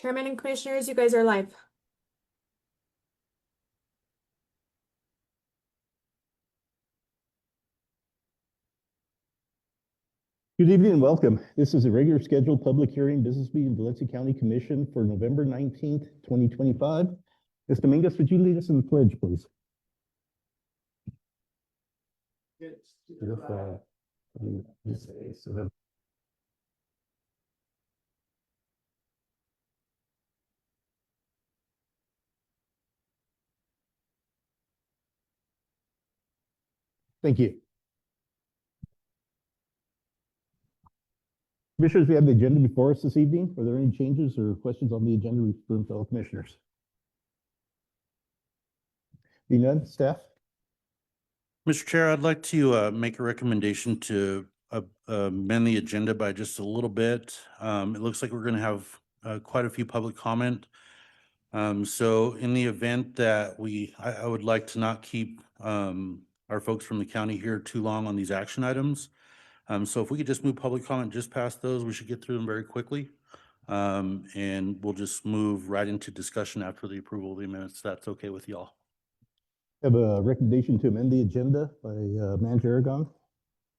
Chairman and Commissioners, you guys are live. Good evening and welcome. This is a regular scheduled public hearing business meeting, Valencia County Commission for November 19th, 2025. Ms. Dominguez, would you lead us in the pledge, please? Thank you. Commissioners, we have the agenda before us this evening. Are there any changes or questions on the agenda from fellow commissioners? Being none, staff? Mr. Chair, I'd like to make a recommendation to amend the agenda by just a little bit. It looks like we're going to have quite a few public comment. So in the event that I would like to not keep our folks from the county here too long on these action items. So if we could just move public comment just past those, we should get through them very quickly. And we'll just move right into discussion after the approval of the minutes. That's okay with y'all. Have a recommendation to amend the agenda by Manager Aragon.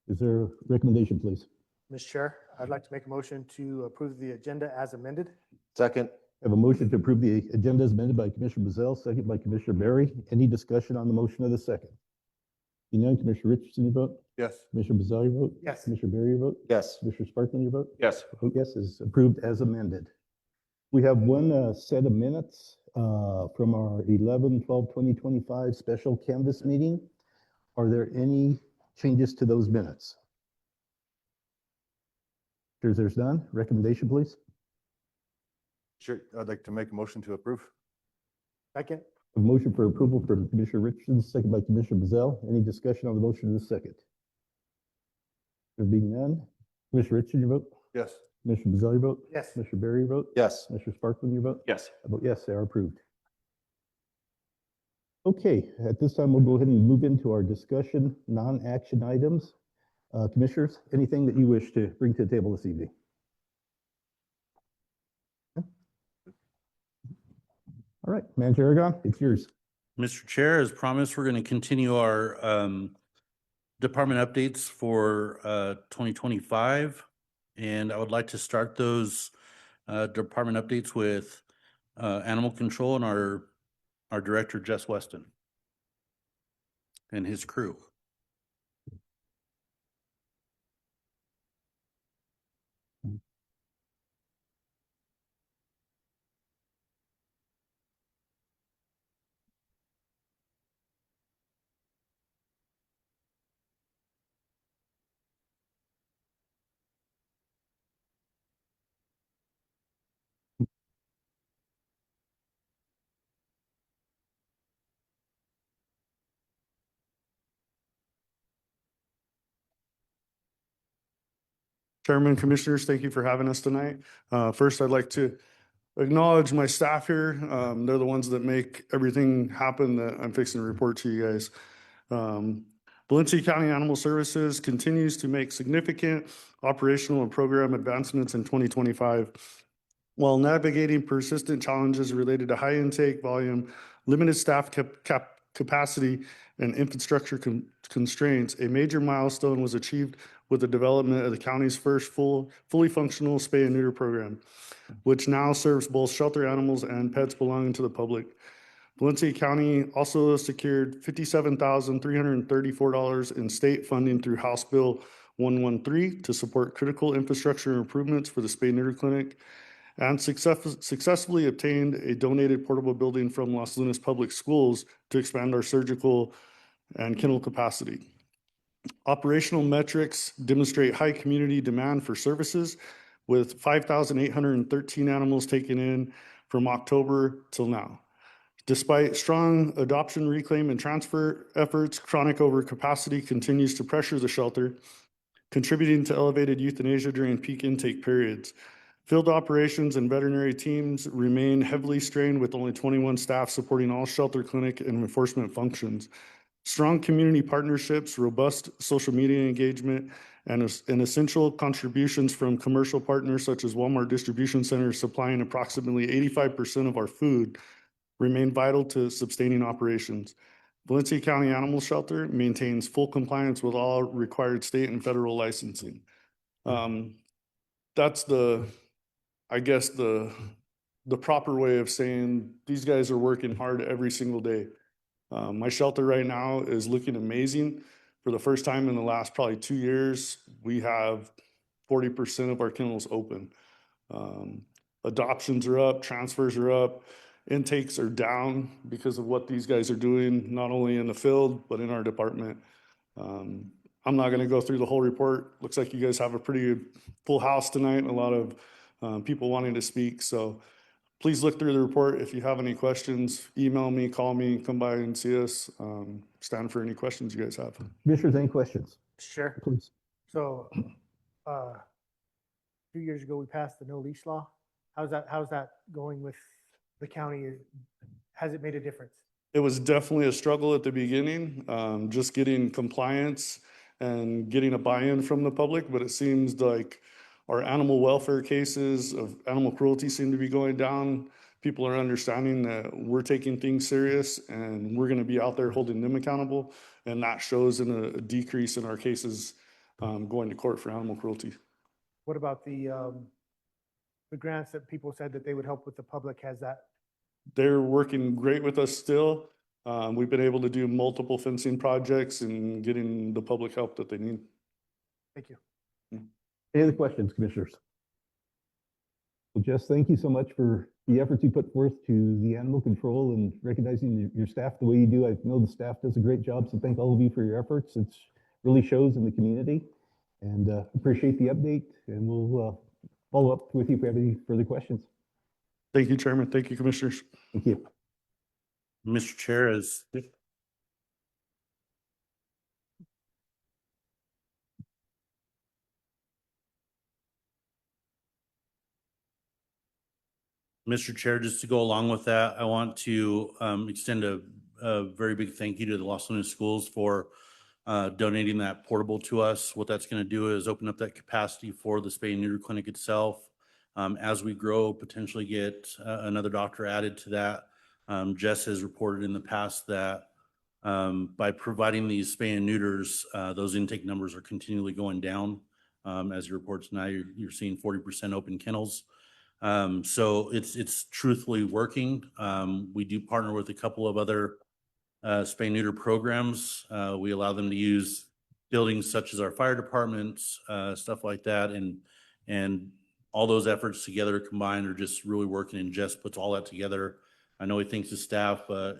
Is there a recommendation, please? Mr. Chair, I'd like to make a motion to approve the agenda as amended. Second. I have a motion to approve the agenda as amended by Commissioner Bazell, second by Commissioner Berry. Any discussion on the motion of the second? Being none, Commissioner Richardson, your vote? Yes. Commissioner Bazell, your vote? Yes. Commissioner Berry, your vote? Yes. Commissioner Sparkman, your vote? Yes. Vote yes is approved as amended. We have one set of minutes from our 11/12/2025 special canvas meeting. Are there any changes to those minutes? There's none. Recommendation, please. Sure. I'd like to make a motion to approve. Second. A motion for approval from Commissioner Richardson, second by Commissioner Bazell. Any discussion on the motion in the second? There being none. Commissioner Richardson, your vote? Yes. Commissioner Bazell, your vote? Yes. Commissioner Berry, your vote? Yes. Commissioner Sparkman, your vote? Yes. I vote yes, they are approved. Okay, at this time, we'll go ahead and move into our discussion, non-action items. Commissioners, anything that you wish to bring to the table this evening? All right, Manager Aragon, it's yours. Mr. Chair, as promised, we're going to continue our department updates for 2025. And I would like to start those department updates with animal control and our director, Jess Weston, and his crew. Chairman, Commissioners, thank you for having us tonight. First, I'd like to acknowledge my staff here. They're the ones that make everything happen that I'm fixing to report to you guys. Valencia County Animal Services continues to make significant operational and program advancements in 2025 while navigating persistent challenges related to high intake volume, limited staff capacity, and infrastructure constraints. A major milestone was achieved with the development of the county's first fully functional spay and neuter program, which now serves both shelter animals and pets belonging to the public. Valencia County also secured $57,334 in state funding through House Bill 113 to support critical infrastructure improvements for the spay neuter clinic, and successfully obtained a donated portable building from Los Lunas Public Schools to expand our surgical and kennel capacity. Operational metrics demonstrate high community demand for services, with 5,813 animals taken in from October till now. Despite strong adoption, reclaim, and transfer efforts, chronic overcapacity continues to pressure the shelter, contributing to elevated euthanasia during peak intake periods. Field operations and veterinary teams remain heavily strained, with only 21 staff supporting all shelter, clinic, and enforcement functions. Strong community partnerships, robust social media engagement, and essential contributions from commercial partners such as Walmart distribution centers supplying approximately 85% of our food remain vital to sustaining operations. Valencia County Animal Shelter maintains full compliance with all required state and federal licensing. That's I guess the proper way of saying these guys are working hard every single day. My shelter right now is looking amazing. For the first time in the last probably 2 years, we have 40% of our kennels open. Adoptions are up, transfers are up, intakes are down because of what these guys are doing, not only in the field, but in our department. I'm not gonna go through the whole report. Looks like you guys have a pretty full house tonight and a lot of people wanting to speak. So please look through the report. If you have any questions, email me, call me, come by and see us. Stand for any questions you guys have. Commissioners, any questions? Sure. Please. So, 2 years ago, we passed the no leash law. How's that going with the county? Has it made a difference? It was definitely a struggle at the beginning, just getting compliance and getting a buy-in from the public, but it seems like our animal welfare cases of animal cruelty seem to be going down. People are understanding that we're taking things serious and we're gonna be out there holding them accountable. And that shows in a decrease in our cases going to court for animal cruelty. What about the grants that people said that they would help with the public? Has that? They're working great with us still. We've been able to do multiple fencing projects and getting the public help that they need. Thank you. Any other questions, commissioners? Well, Jess, thank you so much for the efforts you put forth to the animal control and recognizing your staff the way you do. I know the staff does a great job, so thank all of you for your efforts. It really shows in the community, and appreciate the update, and we'll follow up with you if we have any further questions. Thank you, Chairman. Thank you, Commissioners. Thank you. Mr. Chair, Mr. Chair, just to go along with that, I want to extend a very big thank you to the Los Lunas schools for donating that portable to us. What that's going to do is open up that capacity for the spay and neuter clinic itself. As we grow, potentially get another doctor added to that. Jess has reported in the past that by providing these spay and neuters, those intake numbers are continually going down. As your reports now, you're seeing 40% open kennels. So it's truthfully working. We do partner with a couple of other spay neuter programs. We allow them to use buildings such as our fire departments, stuff like that, and all those efforts together combined are just really working. And Jess puts all that together. I know he thanks his staff, but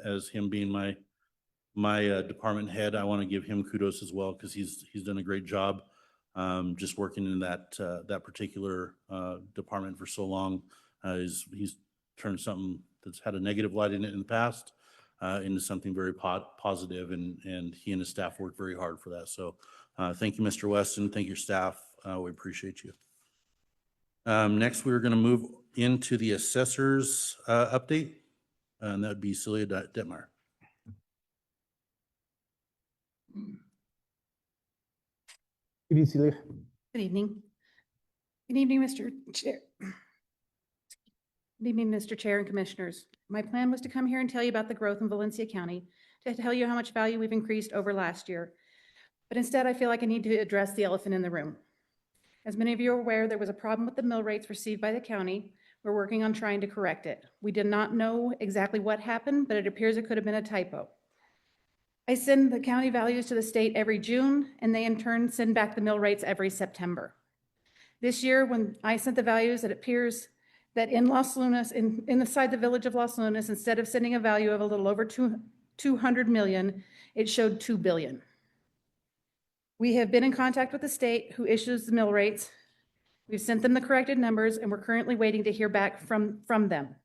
as him being my department head, I want to give him kudos as well because he's done a great job. Just working in that particular department for so long. He's turned something that's had a negative light in it in the past into something very positive, and he and his staff worked very hard for that. So thank you, Mr. Weston. Thank your staff. We appreciate you. Next, we're going to move into the assessor's update, and that would be Celia Detmeyer. Good evening, Celia. Good evening. Good evening, Mr. Chair. Good evening, Mr. Chair and Commissioners. My plan was to come here and tell you about the growth in Valencia County, to tell you how much value we've increased over last year. But instead, I feel like I need to address the elephant in the room. As many of you are aware, there was a problem with the mill rates received by the county. We're working on trying to correct it. We did not know exactly what happened, but it appears it could have been a typo. I send the county values to the state every June, and they in turn send back the mill rates every September. This year, when I sent the values, it appears that in Los Lunas, inside the village of Los Lunas, instead of sending a value of a little over 200 million, it showed 2 billion. We have been in contact with the state who issues the mill rates. We've sent them the corrected numbers, and we're currently waiting to hear back from them.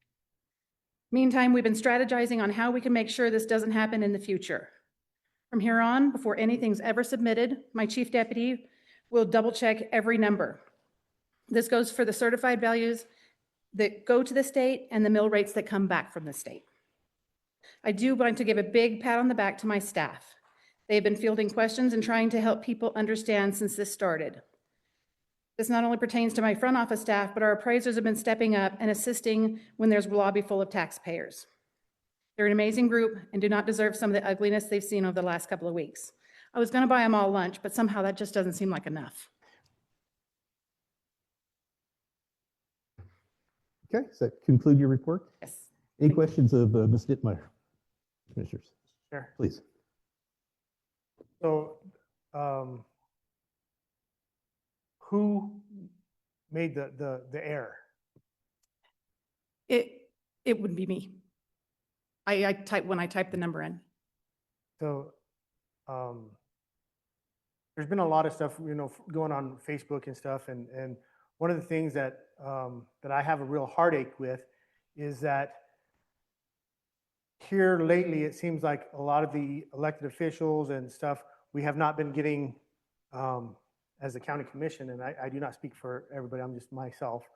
Meantime, we've been strategizing on how we can make sure this doesn't happen in the future. From here on, before anything's ever submitted, my chief deputy will double check every number. This goes for the certified values that go to the state and the mill rates that come back from the state. I do want to give a big pat on the back to my staff. They've been fielding questions and trying to help people understand since this started. This not only pertains to my front office staff, but our appraisers have been stepping up and assisting when there's a lobby full of taxpayers. They're an amazing group and do not deserve some of the ugliness they've seen over the last couple of weeks. I was going to buy them all lunch, but somehow that just doesn't seem like enough. Okay, does that conclude your report? Yes. Any questions of Ms. Dittmeyer? Commissioners, Sure. please. So, who made the error? It would be me. I type when I type the number in. So, there's been a lot of stuff, going on Facebook and stuff, and one of the things that that I have a real heartache with is that here lately, it seems like a lot of the elected officials and stuff, we have not been getting, as a county commission, and I do not speak for everybody, I'm just myself,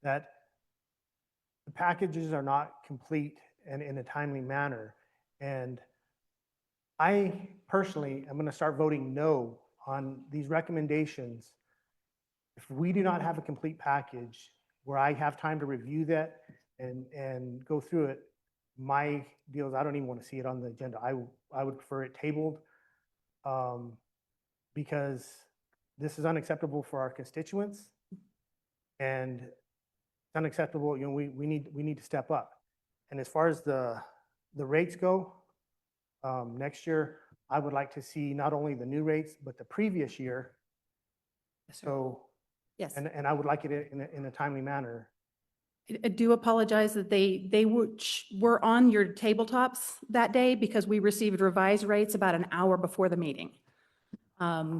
that the packages are not complete and in a timely manner. And I personally am going to start voting no on these recommendations. If we do not have a complete package where I have time to review that and go through it, my deal is I don't even want to see it on the agenda. I would prefer it tabled, because this is unacceptable for our constituents, and it's unacceptable. We need to step up. And as far as the rates go, next year, I would like to see not only the new rates, but the previous year. Yes, sir. So, Yes. and I would like it in a timely manner. I do apologize that they were on your tabletops that day because we received revised rates about an hour before the meeting.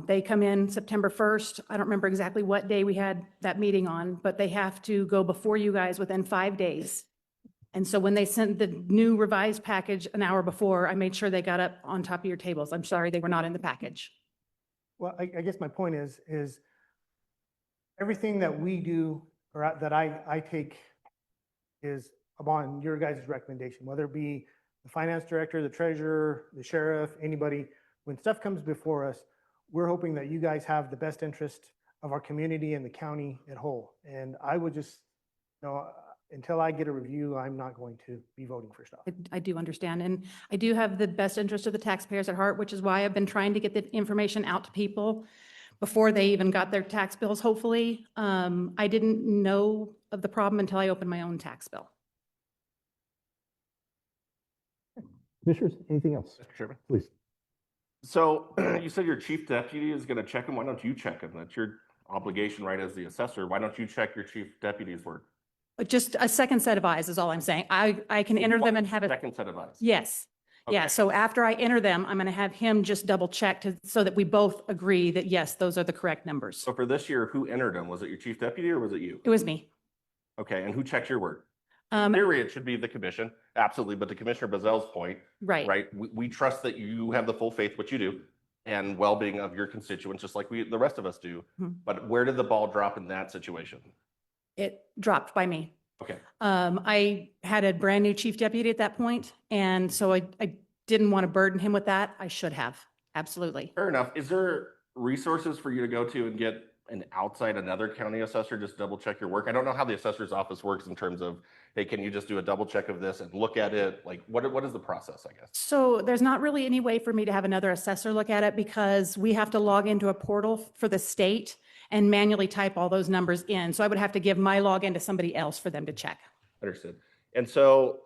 They come in September 1st. I don't remember exactly what day we had that meeting on, but they have to go before you guys within 5 days. And so when they sent the new revised package an hour before, I made sure they got up on top of your tables. I'm sorry they were not in the package. Well, I guess my point is everything that we do or that I take is upon your guys' recommendation, whether it be the finance director, the treasurer, the sheriff, anybody. When stuff comes before us, we're hoping that you guys have the best interest of our community and the county at whole. And I would just, until I get a review, I'm not going to be voting for stuff. I do understand. And I do have the best interest of the taxpayers at heart, which is why I've been trying to get the information out to people before they even got their tax bills, hopefully. I didn't know of the problem until I opened my own tax bill. Commissioners, anything else? Mr. Chairman. Please. So you said your chief deputy is going to check them. Why don't you check them? That's your obligation, right, as the assessor. Why don't you check your chief deputy's work? Just a second set of eyes is all I'm saying. I can enter them and have it. Second set of eyes. Yes. Yeah. Okay. So after I enter them, I'm going to have him just double check so that we both agree that yes, those are the correct numbers. So for this year, who entered them? Was it your chief deputy or was it you? It was me. Okay, and who checks your work? In theory, it should be the commission, absolutely. But to Commissioner Bazell's point, Right. right, we trust that you have the full faith, what you do, and well-being of your constituents, just like the rest of us do. But where did the ball drop in that situation? It dropped by me. Okay. I had a brand new chief deputy at that point, and so I didn't want to burden him with that. I should have. Absolutely. Fair enough. Is there resources for you to go to and get another county assessor, just double check your work? I don't know how the assessor's office works in terms of, hey, can you just do a double check of this and look at it? Like, what is the process, I guess? So there's not really any way for me to have another assessor look at it because we have to log into a portal for the state and manually type all those numbers in. So I would have to give my login to somebody else for them to check. Understood. And so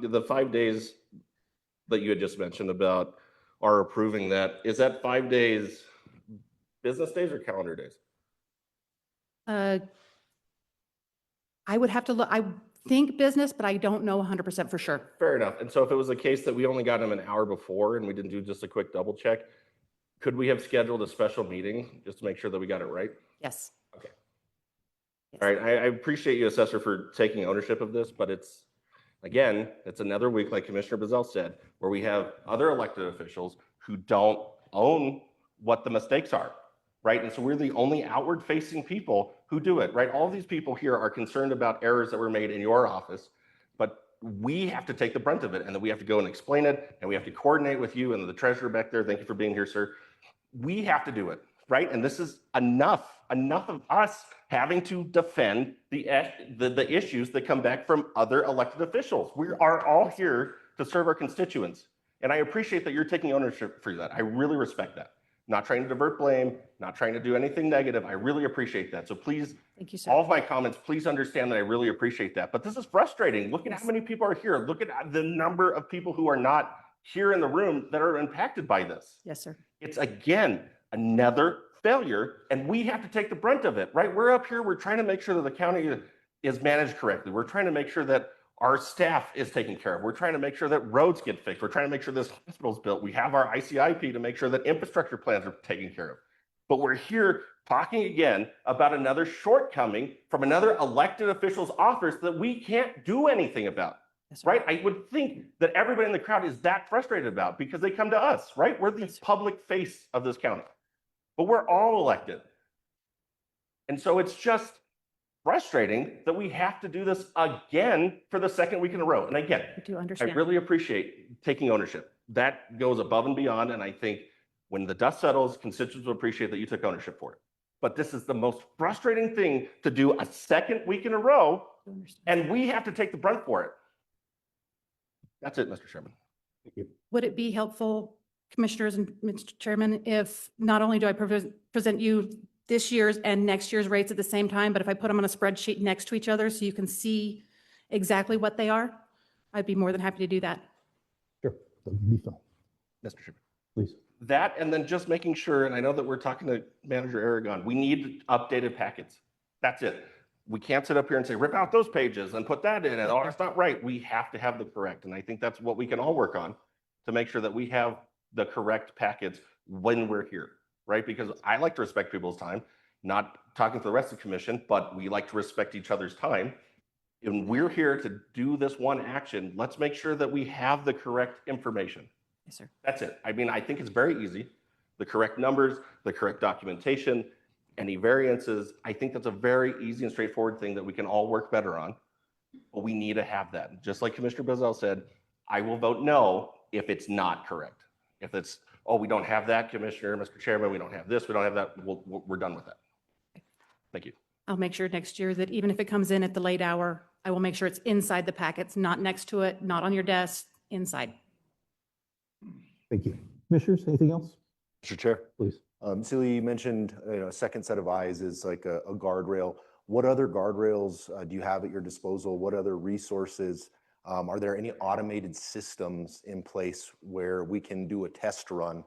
the 5 days that you had just mentioned about our approving that, is that 5 days business days or calendar days? I would have to look, I think business, but I don't know 100% for sure. Fair enough. And so if it was a case that we only got them an hour before and we didn't do just a quick double check, could we have scheduled a special meeting just to make sure that we got it right? Yes. Okay. Yes. All right. I appreciate you, Assessor, for taking ownership of this, but it's another week, like Commissioner Bazell said, where we have other elected officials who don't own what the mistakes are, right? And so we're the only outward facing people who do it, right? All of these people here are concerned about errors that were made in your office, but we have to take the brunt of it, and then we have to go and explain it, and we have to coordinate with you and the treasurer back there. Thank you for being here, sir. We have to do it, right? And this is enough of us having to defend the issues that come back from other elected officials. We are all here to serve our constituents. And I appreciate that you're taking ownership for that. I really respect that. Not trying to divert blame, not trying to do anything negative. I really appreciate that. So please, Thank you, sir. all of my comments, please understand that I really appreciate that. But this is frustrating. Look at how many people are here. Look at the number of people who are not here in the room that are impacted by this. Yes, sir. It's again, another failure, and we have to take the brunt of it, right? We're up here, we're trying to make sure that the county is managed correctly. We're trying to make sure that our staff is taken care of. We're trying to make sure that roads get fixed. We're trying to make sure this hospital's built. We have our ICIP to make sure that infrastructure plans are taken care of. But we're here talking again about another shortcoming from another elected official's office that we can't do anything about. Yes, sir. Right? I would think that everybody in the crowd is that frustrated about because they come to us, right? We're the public face of this county, but we're all elected. And so it's just frustrating that we have to do this again for the second week in a row. And again, I do I understand. really appreciate taking ownership. That goes above and beyond. And I think when the dust settles, constituents will appreciate that you took ownership for it. But this is the most frustrating thing to do a second week in a row, I do understand. and we have to take the brunt for it. That's it, Mr. Chairman. Would it be helpful, Commissioners and Mr. Chairman, if not only do I present you this year's and next year's rates at the same time, but if I put them on a spreadsheet next to each other so you can see exactly what they are? I'd be more than happy to do that. Sure, that would be fine. Mr. Chairman. Please. That, and then just making sure, and I know that we're talking to Manager Aragon, we need updated packets. That's it. We can't sit up here and say, rip out those pages and put that in, and oh, that's not right. We have to have the correct. And I think that's what we can all work on to make sure that we have the correct packets when we're here, right? Because I like to respect people's time, not talking to the rest of the commission, but we like to respect each other's time. And we're here to do this one action. Let's make sure that we have the correct information. Yes, sir. That's it. I mean, I think it's very easy. The correct numbers, the correct documentation, any variances. I think that's a very easy and straightforward thing that we can all work better on. But we need to have that. Just like Commissioner Bezell said, I will vote no if it's not correct. If it's, oh, we don't have that, Commissioner, Mr. Chairman, we don't have this, we don't have that, we're done with that. Thank you. I'll make sure next year that even if it comes in at the late hour, I will make sure it's inside the packets, not next to it, not on your desk, inside. Thank you. Commissioners, anything else? Mr. Chair. Please. Celia, you mentioned, a second set of eyes is like a guardrail. What other guardrails do you have at your disposal? What other resources? Are there any automated systems in place where we can do a test run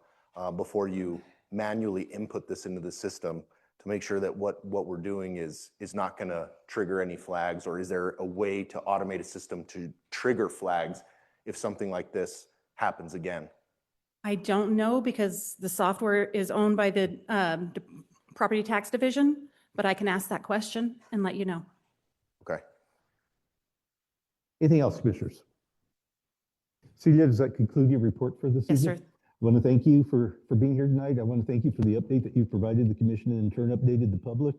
before you manually input this into the system to make sure that what we're doing is not going to trigger any flags? Or is there a way to automate a system to trigger flags if something like this happens again? I don't know because the software is owned by the Property Tax Division, but I can ask that question and let you know. Okay. Anything else, Commissioners? Celia, does that conclude your report for this Yes, evening? sir. I want to thank you for being here tonight. I want to thank you for the update that you've provided the commission and in turn updated the public.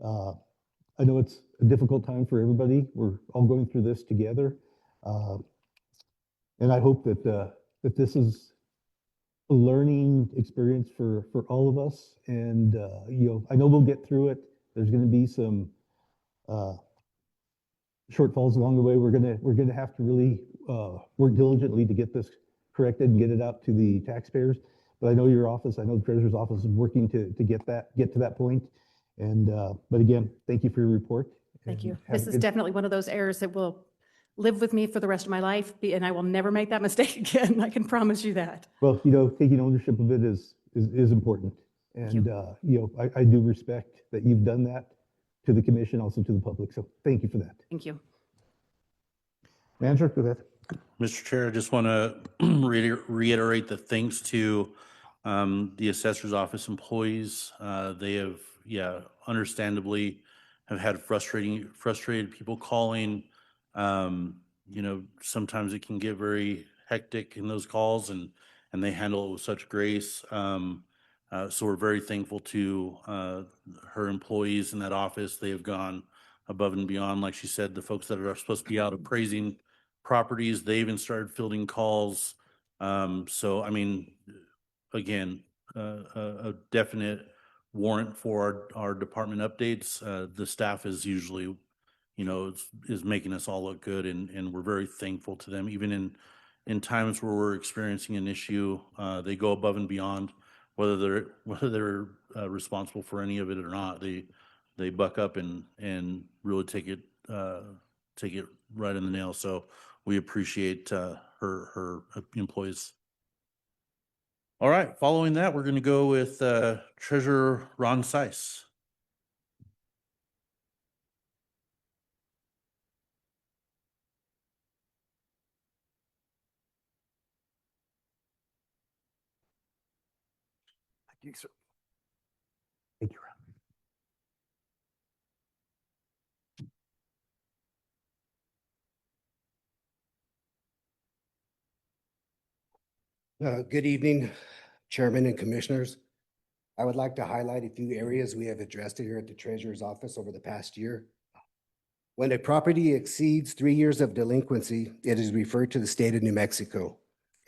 I know it's a difficult time for everybody. We're all going through this together. And I hope that this is a learning experience for all of us. And, I know we'll get through it. There's going to be some shortfalls along the way. We're going to have to really work diligently to get this corrected and get it out to the taxpayers. But I know your office, I know the treasurer's office is working to get to that point. And but again, thank you for your report. Thank you. And have This a is good- definitely one of those errors that will live with me for the rest of my life, and I will never make that mistake again. I can promise you that. Well, taking ownership of it is important. And I do respect that you've done that to the commission, also to the public. So thank you for that. Thank you. Manager, go ahead. Mr. Chair, I just want to reiterate the thanks to the assessor's office employees. They have, understandably have had frustrated people calling. Sometimes it can get very hectic in those calls and they handle it with such grace. So we're very thankful to her employees in that office. They have gone above and beyond. Like she said, the folks that are supposed to be out appraising properties. They even started fielding calls. So, I mean, again, a definite warrant for our department updates. The staff is usually, is making us all look good, and we're very thankful to them. Even in times where we're experiencing an issue, they go above and beyond, whether they're responsible for any of it or not. They buck up and really take it right in the nail. So we appreciate her employees. All right, following that, we're going to go with Treasurer Ron Seiss. Thank you, sir. Thank you. Good evening, Chairman and Commissioners. I would like to highlight a few areas we have addressed here at the Treasurer's Office over the past year. When a property exceeds 3 years of delinquency, it is referred to the state of New Mexico.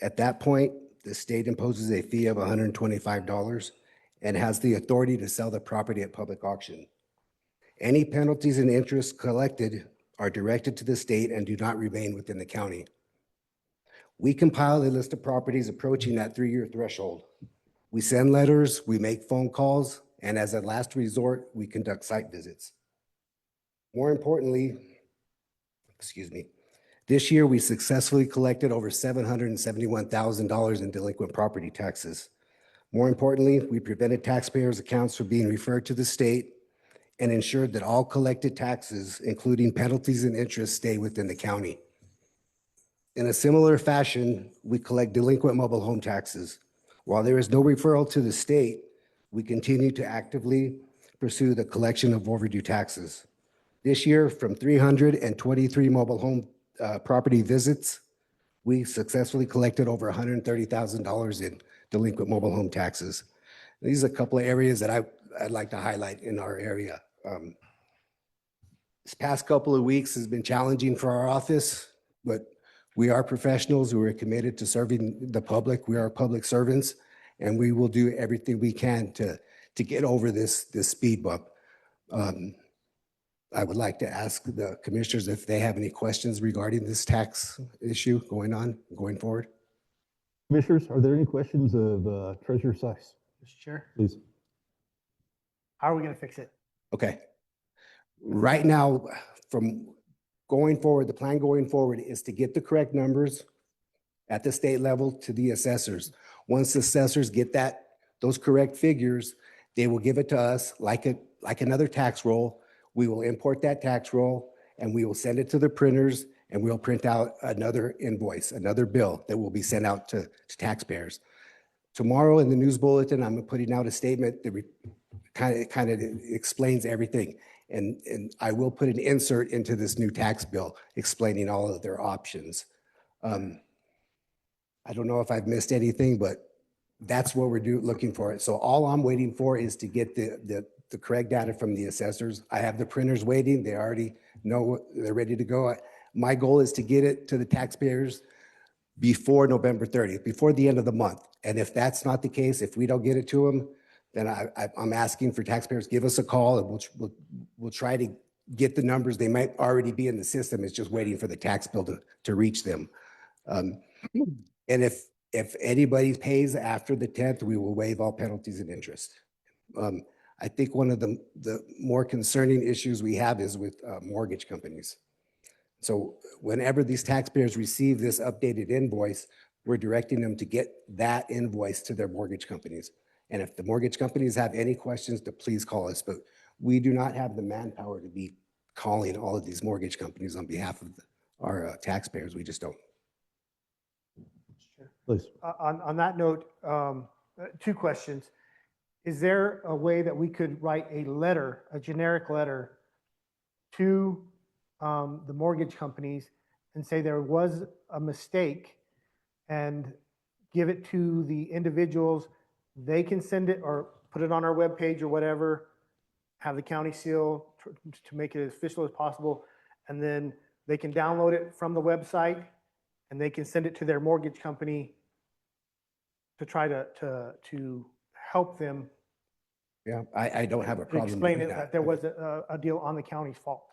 At that point, the state imposes a fee of $125 and has the authority to sell the property at public auction. Any penalties and interests collected are directed to the state and do not remain within the county. We compile a list of properties approaching that 3-year threshold. We send letters, we make phone calls, and as a last resort, we conduct site visits. More importantly, this year we successfully collected over $771,000 in delinquent property taxes. More importantly, we prevented taxpayers' accounts from being referred to the state and ensured that all collected taxes, including penalties and interest, stay within the county. In a similar fashion, we collect delinquent mobile home taxes. While there is no referral to the state, we continue to actively pursue the collection of overdue taxes. This year, from 323 mobile home property visits, we successfully collected over $130,000 in delinquent mobile home taxes. These are a couple of areas that I'd like to highlight in our area. This past couple of weeks has been challenging for our office, but we are professionals who are committed to serving the public. We are public servants, and we will do everything we can to get over this speed bump. I would like to ask the commissioners if they have any questions regarding this tax issue going forward. Commissioners, are there any questions of Treasurer Seiss? Mr. Chair, Please. how are we going to fix it? Okay. Right now, from going forward, the plan going forward is to get the correct numbers at the state level to the assessors. Once the assessors get those correct figures, they will give it to us like another tax roll. We will import that tax roll and we will send it to the printers and we'll print out another invoice, another bill that will be sent out to taxpayers. Tomorrow in the news bulletin, I'm putting out a statement that kind of explains everything. And I will put an insert into this new tax bill explaining all of their options. I don't know if I've missed anything, but that's what we're looking for. So all I'm waiting for is to get the correct data from the assessors. I have the printers waiting. They already know they're ready to go. My goal is to get it to the taxpayers before November 30th, before the end of the month. And if that's not the case, if we don't get it to them, then I'm asking for taxpayers, give us a call and we'll try to get the numbers. They might already be in the system. It's just waiting for the tax bill to reach them. And if anybody pays after the 10th, we will waive all penalties and interest. I think one of the more concerning issues we have is with mortgage companies. So whenever these taxpayers receive this updated invoice, we're directing them to get that invoice to their mortgage companies. And if the mortgage companies have any questions, to please call us. But we do not have the manpower to be calling all of these mortgage companies on behalf of our taxpayers. We just don't. Please. On that note, 2 questions. Is there a way that we could write a letter, a generic letter to the mortgage companies and say there was a mistake and give it to the individuals? They can send it or put it on our webpage or whatever, have the county seal to make it as official as possible. And then they can download it from the website and they can send it to their mortgage company to try to help them Yeah, I don't have a to problem explain doing it, that that. there was a deal on the county's fault.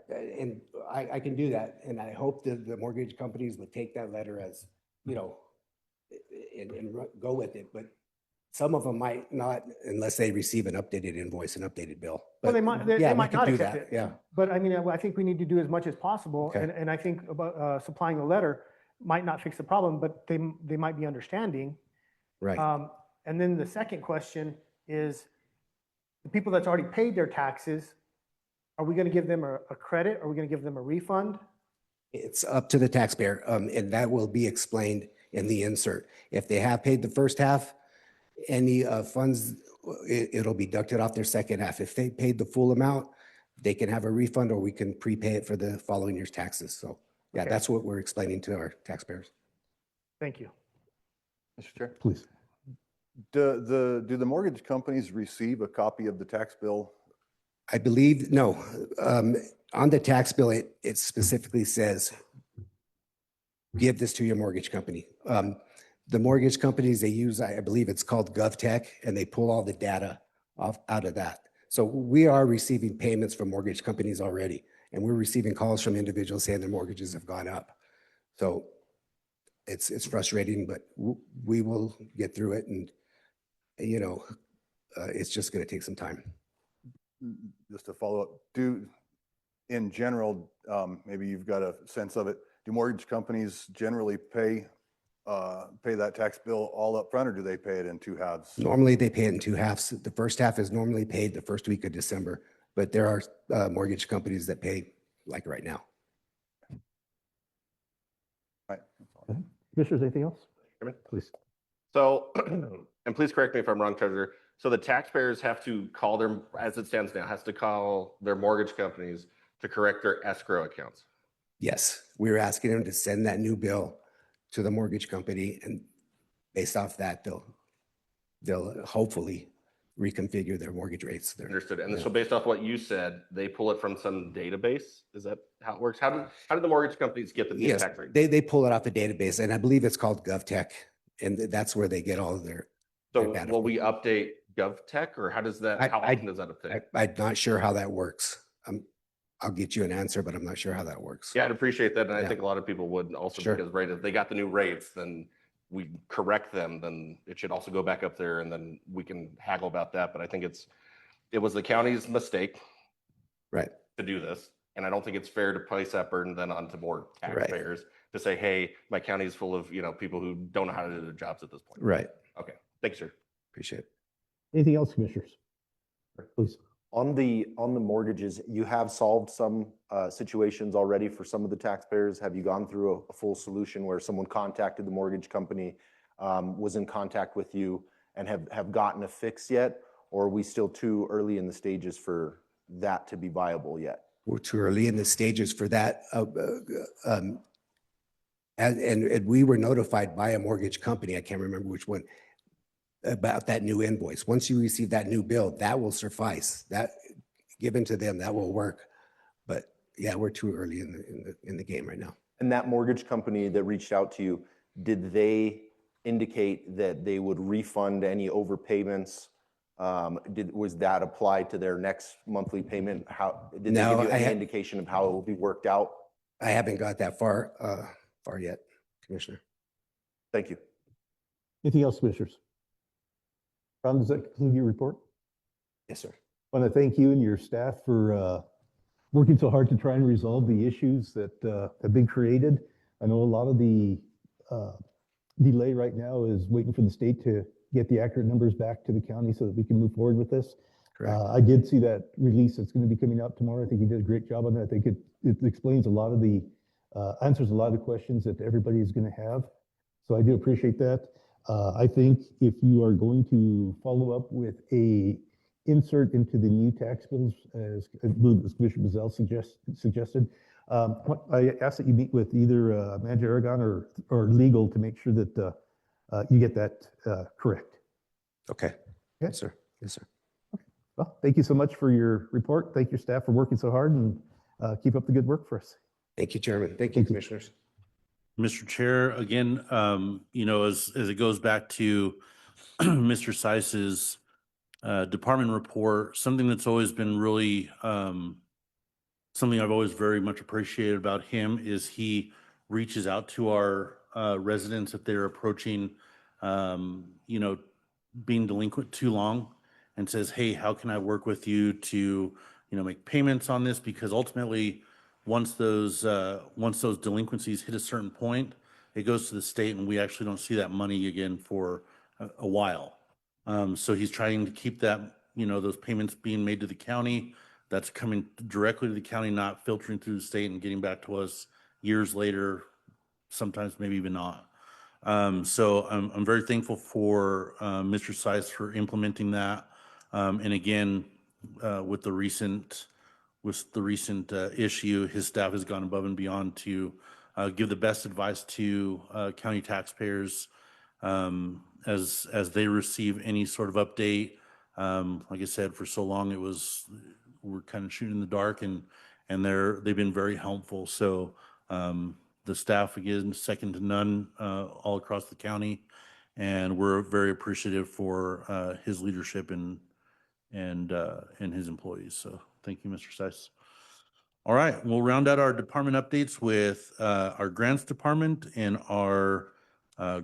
And I can do that. And I hope that the mortgage companies would take that letter as, you know, and go with it. But some of them might not unless they receive an updated invoice, an updated bill. Well, But they might, they yeah, we might could not do accept that. it. Yeah. But I mean, I think we need to do as much as possible. Okay. And I think about supplying a letter might not fix the problem, but they might be understanding. Right. And then the second question is, the people that's already paid their taxes, are we going to give them a credit? Are we going to give them a refund? It's up to the taxpayer, and that will be explained in the insert. If they have paid the first half, any funds, it'll be deducted off their second half. If they paid the full amount, they can have a refund or we can prepay it for the following year's taxes. So yeah, Okay. that's what we're explaining to our taxpayers. Thank you. Mr. Chair? Please. Do the mortgage companies receive a copy of the tax bill? I believe, no, on the tax bill, it specifically says, give this to your mortgage company. The mortgage companies, they use, I believe it's called GovTech, and they pull all the data out of that. So we are receiving payments from mortgage companies already, and we're receiving calls from individuals saying their mortgages have gone up. So it's frustrating, but we will get through it, and you know, it's just going to take some time. Just to follow up, in general, maybe you've got a sense of it, do mortgage companies generally pay that tax bill all up front, or do they pay it in two halves? Normally, they pay it in two halves. The first half is normally paid the first week of December, but there are mortgage companies that pay like right now. Right. Commissioners, anything else? Chairman? Please. So, and please correct me if I'm wrong, Treasurer. So the taxpayers have to call their, as it stands now, has to call their mortgage companies to correct their escrow accounts. Yes, we were asking them to send that new bill to the mortgage company, and based off that, they'll hopefully reconfigure their mortgage rates. Understood. And Yeah. so based off what you said, they pull it from some database? Is that how it works? How do the mortgage companies get the new Yes, tax rate? they pull it off the database, and I believe it's called GovTech, and that's where they get all of their So data will from. we update GovTech, or how does that, how often does that update? I'm not sure how that works. I'll get you an answer, but I'm not sure how that works. Yeah, I'd appreciate that. And I Yeah. think a lot of people would also, Sure. because right, if they got the new rates, then we correct them, then it should also go back up there, and then we can haggle about that. But I think it was the county's mistake Right. to do this. And I don't think it's fair to place that burden then onto more taxpayers to say, hey, my county is full of, people who don't know how to do their jobs at this point. Right. Okay, thanks, sir. Appreciate it. Anything else, commissioners? Please. On the mortgages, you have solved some situations already for some of the taxpayers. Have you gone through a full solution where someone contacted the mortgage company, was in contact with you, and have gotten a fix yet? Or are we still too early in the stages for that to be viable yet? We're too early in the stages for that. And we were notified by a mortgage company, I can't remember which one, about that new invoice. Once you receive that new bill, that will suffice. That given to them, that will work. But yeah, we're too early in the game right now. And that mortgage company that reached out to you, did they indicate that they would refund any overpayments? Was that applied to their next monthly payment? How did they No, give you I any indication of how it will be worked out? I haven't got that far yet, Commissioner. Thank you. Anything else, commissioners? Ron, does that conclude your report? Yes, sir. I want to thank you and your staff for working so hard to try and resolve the issues that have been created. I know a lot of the delay right now is waiting for the state to get the accurate numbers back to the county so that we can move forward with this. Correct. I did see that release that's going to be coming out tomorrow. I think you did a great job on that. I think it explains a lot of the, answers a lot of the questions that everybody is going to have. So I do appreciate that. I think if you are going to follow up with a insert into the new tax bills, as I believe as Commissioner Bazell suggested, I ask that you meet with either Manager Aragon or legal to make sure that you get that correct. Okay. Yes, sir. Yes, sir. Well, thank you so much for your report. Thank your staff for working so hard, and keep up the good work for us. Thank you, Chairman. Thank you, Thank you. Commissioners. Mr. Chair, again, as it goes back to Mr. Seiss's department report, something that's always been really something I've always very much appreciated about him is he reaches out to our residents if they're approaching, being delinquent too long, and says, "Hey, how can I work with you to, make payments on this?" Because ultimately, once those delinquencies hit a certain point, it goes to the state, and we actually don't see that money again for a while. So he's trying to keep that, those payments being made to the county. That's coming directly to the county, not filtering through the state and getting back to us years later, sometimes maybe even not. So I'm very thankful for Mr. Seiss for implementing that. And again, with the recent issue, his staff has gone above and beyond to give the best advice to county taxpayers as they receive any sort of update. Like I said, for so long we're kind of shooting in the dark, and they've been very helpful. So the staff, again, second to none all across the county, and we're very appreciative for his leadership and his employees. So thank you, Mr. Seiss. All right, we'll round out our department updates with our grants department and our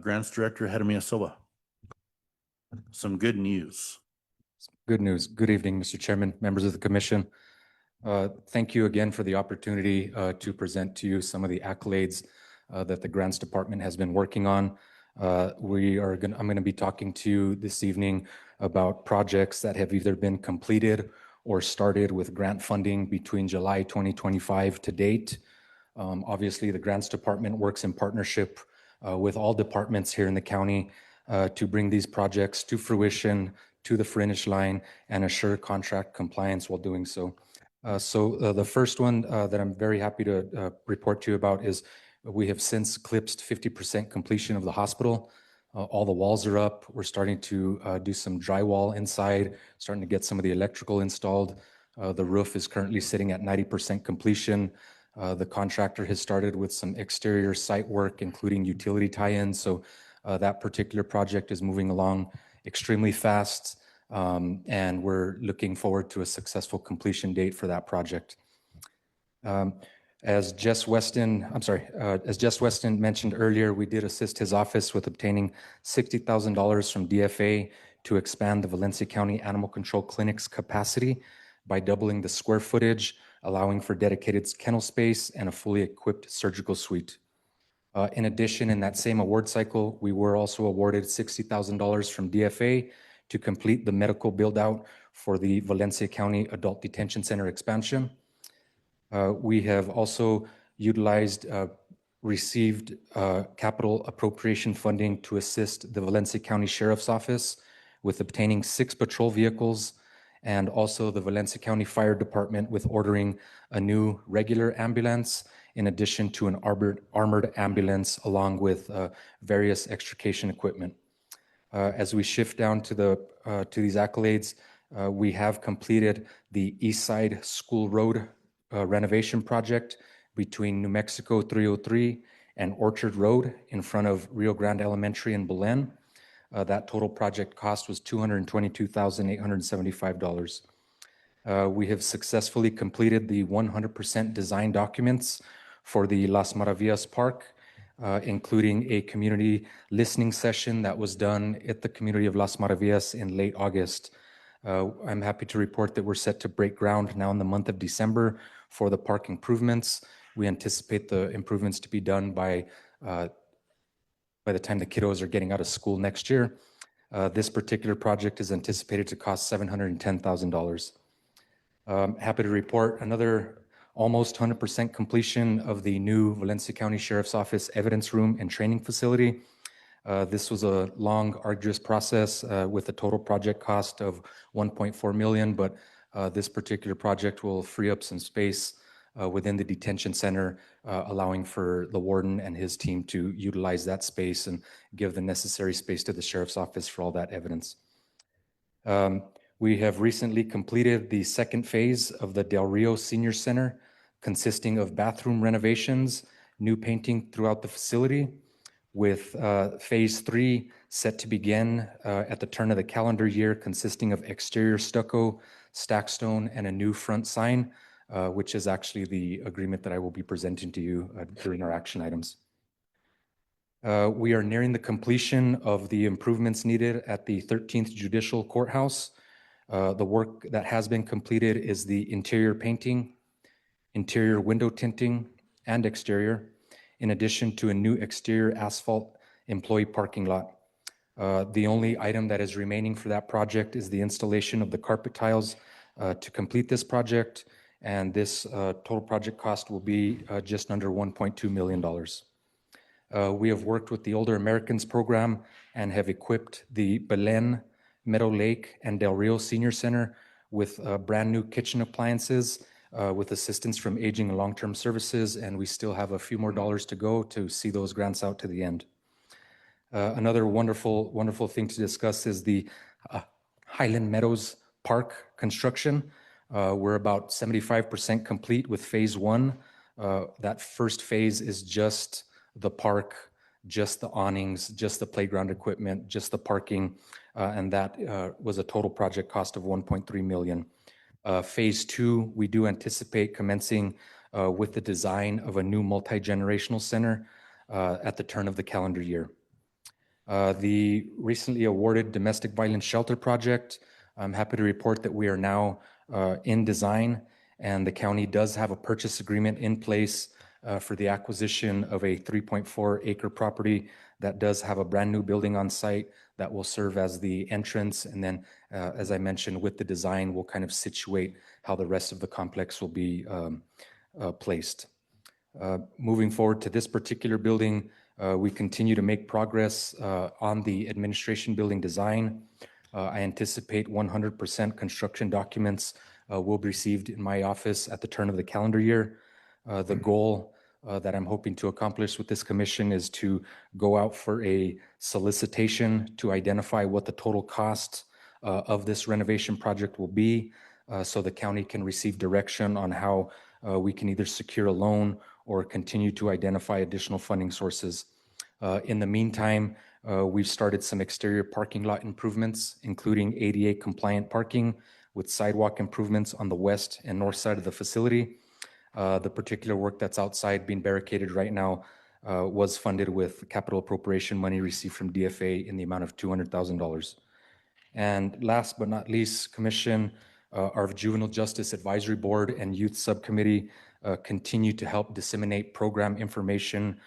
grants director, Jeremiah Silva. Some good news. Good news. Good evening, Mr. Chairman, members of the commission. Thank you again for the opportunity to present to you some of the accolades that the grants department has been working on. I'm going to be talking to you this evening about projects that have either been completed or started with grant funding between July 2025 to date. Obviously, the grants department works in partnership with all departments here in the county to bring these projects to fruition, to the finish line, and assure contract compliance while doing so. The first one that I'm very happy to report to you about is we have since eclipsed 50% completion of the hospital. All the walls are up. We're starting to do some drywall inside, starting to get some of the electrical installed. The roof is currently sitting at 90% completion. The contractor has started with some exterior site work, including utility tie-ins. So that particular project is moving along extremely fast. And we're looking forward to a successful completion date for that project. As Jess Weston mentioned earlier, we did assist his office with obtaining $60,000 from DFA to expand the Valencia County Animal Control Clinic's capacity by doubling the square footage, allowing for dedicated kennel space and a fully equipped surgical suite. In addition, in that same award cycle, we were also awarded $60,000 from DFA to complete the medical build-out for the Valencia County Adult Detention Center expansion. We have also received capital appropriation funding to assist the Valencia County Sheriff's Office with obtaining 6 patrol vehicles, and also the Valencia County Fire Department with ordering a new regular ambulance in addition to an armored ambulance, along with various extrication equipment. As we shift down to these accolades, we have completed the East Side School Road renovation project between New Mexico 303 and Orchard Road in front of Rio Grande Elementary in Belen. That total project cost was $222,875. We have successfully completed the 100% design documents for the Las Maravillas Park, including a community listening session that was done at the community of Las Maravillas in late August. I'm happy to report that we're set to break ground now in the month of December for the park improvements. We anticipate the improvements to be done by the time the kiddos are getting out of school next year. This particular project is anticipated to cost $710,000. Happy to report another almost 100% completion of the new Valencia County Sheriff's Office evidence room and training facility. This was a long, arduous process with a total project cost of $1.4 million, but this particular project will free up some space within the detention center, allowing for the warden and his team to utilize that space and give the necessary space to the Sheriff's Office for all that evidence. We have recently completed the second phase of the Del Rio Senior Center consisting of bathroom renovations, new painting throughout the facility, with phase 3 set to begin at the turn of the calendar year, consisting of exterior stucco, stack stone, and a new front sign, which is actually the agreement that I will be presenting to you during our action items. We are nearing the completion of the improvements needed at the 13th Judicial Courthouse. The work that has been completed is the interior painting, interior window tinting, and exterior, in addition to a new exterior asphalt employee parking lot. The only item that is remaining for that project is the installation of the carpet tiles to complete this project, and this total project cost will be just under $1.2 million. We have worked with the Older Americans Program and have equipped the Belen, Meadow Lake, and Del Rio Senior Center with brand new kitchen appliances with assistance from Aging and Long-Term Services, and we still have a few more dollars to go to see those grants out to the end. Another wonderful thing to discuss is the Highland Meadows Park construction. We're about 75% complete with phase 1. That first phase is just the park, just the awnings, just the playground equipment, just the parking, and that was a total project cost of $1.3 million. Phase 2, we do anticipate commencing with the design of a new multi-generational center at the turn of the calendar year. The recently awarded domestic violence shelter project, I'm happy to report that we are now in design, and the county does have a purchase agreement in place for the acquisition of a 3.4 acre property that does have a brand new building on site that will serve as the entrance. And then, as I mentioned, with the design, we'll kind of situate how the rest of the complex will be placed. Moving forward to this particular building, we continue to make progress on the administration building design. I anticipate 100% construction documents will be received in my office at the turn of the calendar year. The goal that I'm hoping to accomplish with this commission is to go out for a solicitation to identify what the total cost of this renovation project will be, so the county can receive direction on how we can either secure a loan or continue to identify additional funding sources. In the meantime, we've started some exterior parking lot improvements, including ADA compliant parking with sidewalk improvements on the west and north side of the facility. The particular work that's outside being barricaded right now was funded with capital appropriation money received from DFA in the amount of $200,000. And last but not least, Commission, our Juvenile Justice Advisory Board and Youth Subcommittee continue to help disseminate program information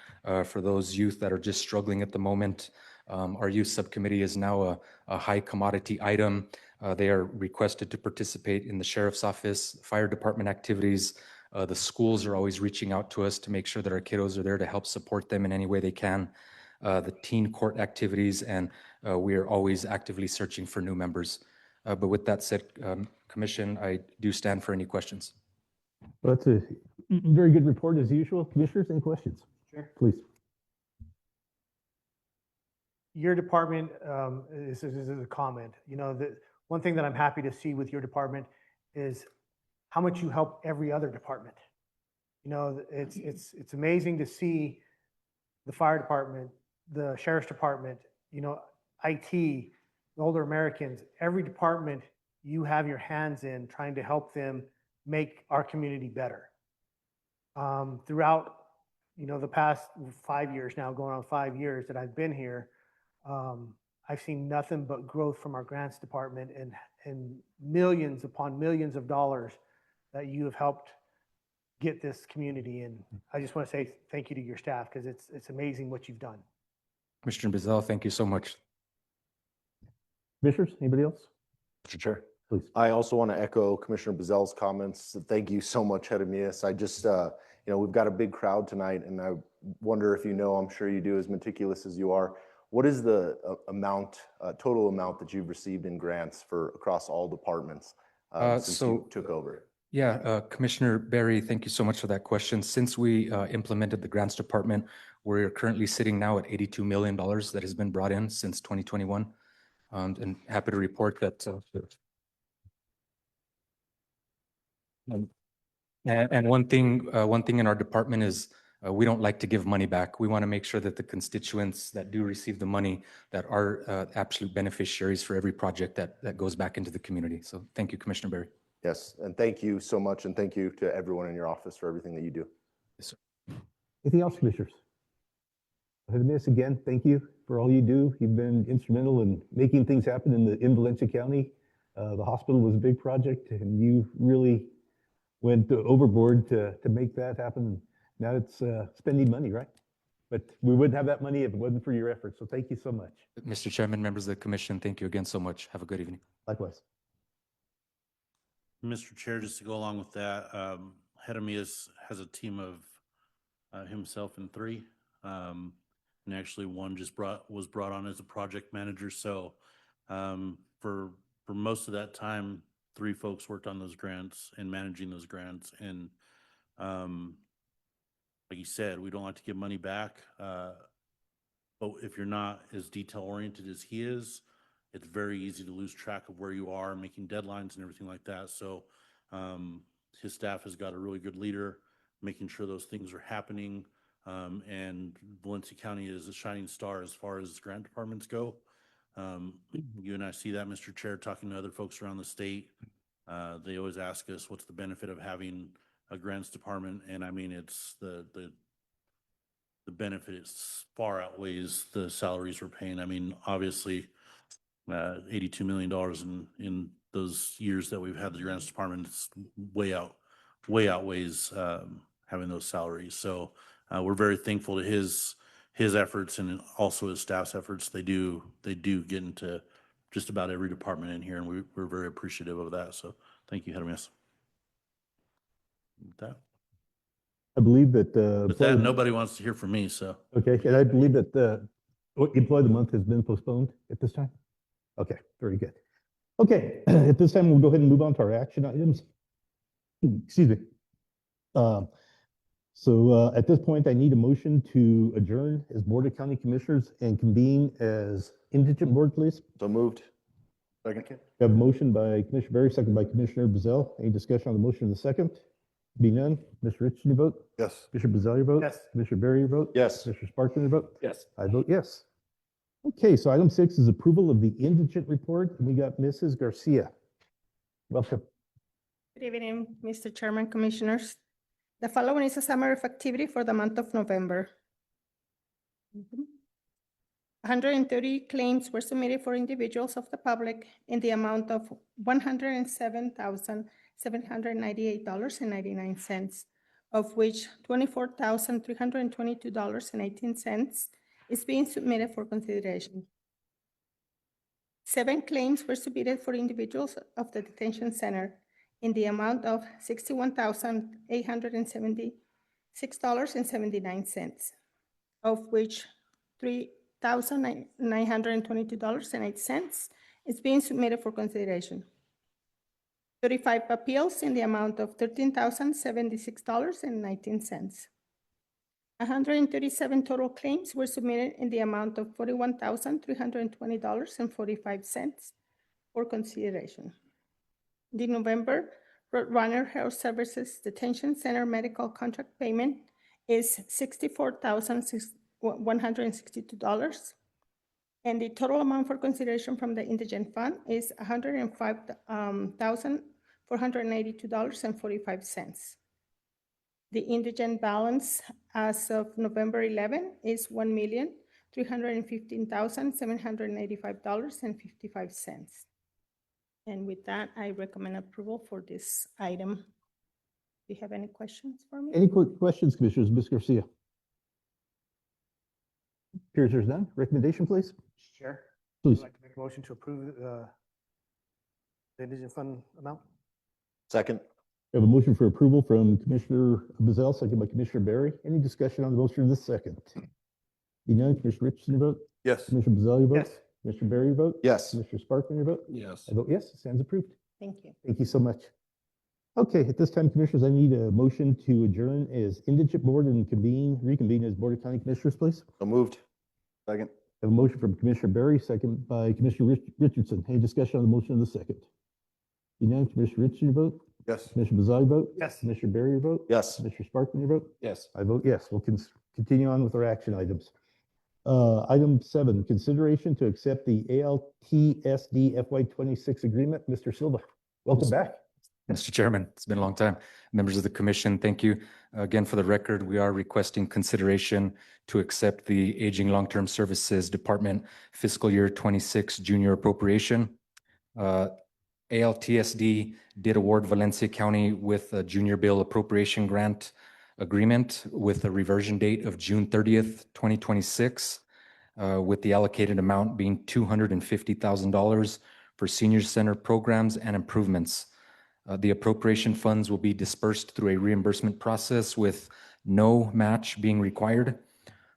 for those youth that are just struggling at the moment. Our Youth Subcommittee is now a high commodity item. They are requested to participate in the Sheriff's Office, Fire Department activities. The schools are always reaching out to us to make sure that our kiddos are there to help support them in any way they can. The teen court activities, and we are always actively searching for new members. But with that said, Commission, I do stand for any questions. Well, that's a very good report as usual. Commissioners, any questions? Sure. Please. Your department, this is a comment. You know, the one thing that I'm happy to see with your department is how much you help every other department. You know, it's amazing to see the fire department, the sheriff's department, you know, IT, the Older Americans, every department you have your hands in trying to help them make our community better. Throughout, you know, the past 5 years now, going on 5 years that I've been here, I've seen nothing but growth from our grants department and millions upon millions of dollars that you have helped get this community. And I just want to say thank you to your staff, because it's amazing what you've done. Commissioner Bizel, thank you so much. Commissioners, anybody else? Mr. Chair. Please. I also want to echo Commissioner Bizel's comments. Thank you so much, Jeremias. I just, you know, we've got a big crowd tonight, and I wonder if you know, I'm sure you do, as meticulous as you are, what is the amount, total amount that you've received in grants for across all departments since you took over? Yeah, Commissioner Barry, thank you so much for that question. Since we implemented the grants department, we're currently sitting now at $82 million that has been brought in since 2021. And happy to report that And one thing in our department is we don't like to give money back. We want to make sure that the constituents that do receive the money that are absolute beneficiaries for every project that goes back into the community. So thank you, Commissioner Berry. Yes, and thank you so much, and thank you to everyone in your office for everything that you do. Yes, sir. Anything else, commissioners? Miss, again, thank you for all you do. You've been instrumental in making things happen in Valencia County. The hospital was a big project, and you really went overboard to make that happen. Now it's spending money, right? But we wouldn't have that money if it wasn't for your efforts. So thank you so much. Mr. Chairman, members of the commission, thank you again so much. Have a good evening. Likewise. Mr. Chair, just to go along with that, head of me has a team of himself and three. And actually one just was brought on as a project manager. So for most of that time, three folks worked on those grants and managing those grants. And like you said, we don't like to give money back. But if you're not as detail oriented as he is, it's very easy to lose track of where you are, making deadlines and everything like that. So his staff has got a really good leader, making sure those things are happening. And Valencia County is a shining star as far as grant departments go. You and I see that, Mr. Chair, talking to other folks around the state. They always ask us, what's the benefit of having a grants department? And I mean, it's the benefit is far outweighs the salaries we're paying. I mean, obviously, $82 million in those years that we've had the grants department, it's way outweighs having those salaries. So we're very thankful to his efforts and also his staff's efforts. They do get into just about every department in here, and we're very appreciative of that. So thank you, Head of Miss. With that, I believe that nobody wants to hear from me. So okay, and I believe that the employee of the month has been postponed at this time. Okay, very good. Okay, at this time we'll go ahead and move on to our action items. Excuse me. So at this point, I need a motion to adjourn as Board of County Commissioners and convene as indigent board, please. So moved. Second. We have a motion by Commissioner Berry, second by Commissioner Bazell. Any discussion on the motion in the second? Be none. Mr. Richardson, your vote? Yes. Commissioner Bazell, your vote? Yes. Commissioner Berry, your vote? Yes. Commissioner Sparkman, your vote? Yes. I vote yes. Okay, so item 6 is approval of the indigent report. And we got Mrs. Garcia. Welcome. Good evening, Mr. Chairman, Commissioners. The following is a summary of activity for the month of November. 130 claims were submitted for individuals of the public in the amount of $107,798.99, of which $24,322.18 is being submitted for consideration. 7 claims were submitted for individuals of the detention center in the amount of $61,876.79, of which $3,922.08 is being submitted for consideration. 35 appeals in the amount of $13,076.19. 137 total claims were submitted in the amount of $41,320.45 for consideration. The November Roadrunner Health Services Detention Center medical contract payment is $64,162, and the total amount for consideration from the indigent fund is $105,482.45. The indigent balance as of November 11 is $1,315,785.55. And with that, I recommend approval for this item. Do you have any questions for me? Any quick questions, Commissioners? Ms. Garcia? Appears there's none. Recommendation, please. Mr. Chair, Please. I'd like to make a motion to approve the indigent fund amount. Second. We have a motion for approval from Commissioner Bazell, second by Commissioner Berry. Any discussion on the motion in this second? Be none. Commissioner Richardson, your vote? Yes. Commissioner Bazell, your vote? Yes. Commissioner Berry, your vote? Yes. Commissioner Sparkman, your vote? Yes. I vote yes. It stands approved. Thank you. Thank you so much. Okay, at this time, Commissioners, I need a motion to adjourn as indigent board and reconvene as Board of County Commissioners, please. So moved. Second. I have a motion from Commissioner Berry, second by Commissioner Richardson. Any discussion on the motion in the second? Be none. Commissioner Richardson, your vote? Yes. Commissioner Bazali vote? Yes. Commissioner Barry, your vote? Yes. Commissioner Sparkman, your vote? Yes. I vote yes. We'll continue on with our action items. Item 7, consideration to accept the ALTSD FY26 agreement. Mr. Silva, welcome back. Mr. Chairman, it's been a long time. Members of the commission, thank you. Again, for the record, we are requesting consideration to accept the Aging Long-Term Services Department fiscal year 26 junior appropriation. ALTSD did award Valencia County with a junior bill appropriation grant agreement with a reversion date of June 30th, 2026, with the allocated amount being $250,000 for senior center programs and improvements. The appropriation funds will be dispersed through a reimbursement process with no match being required.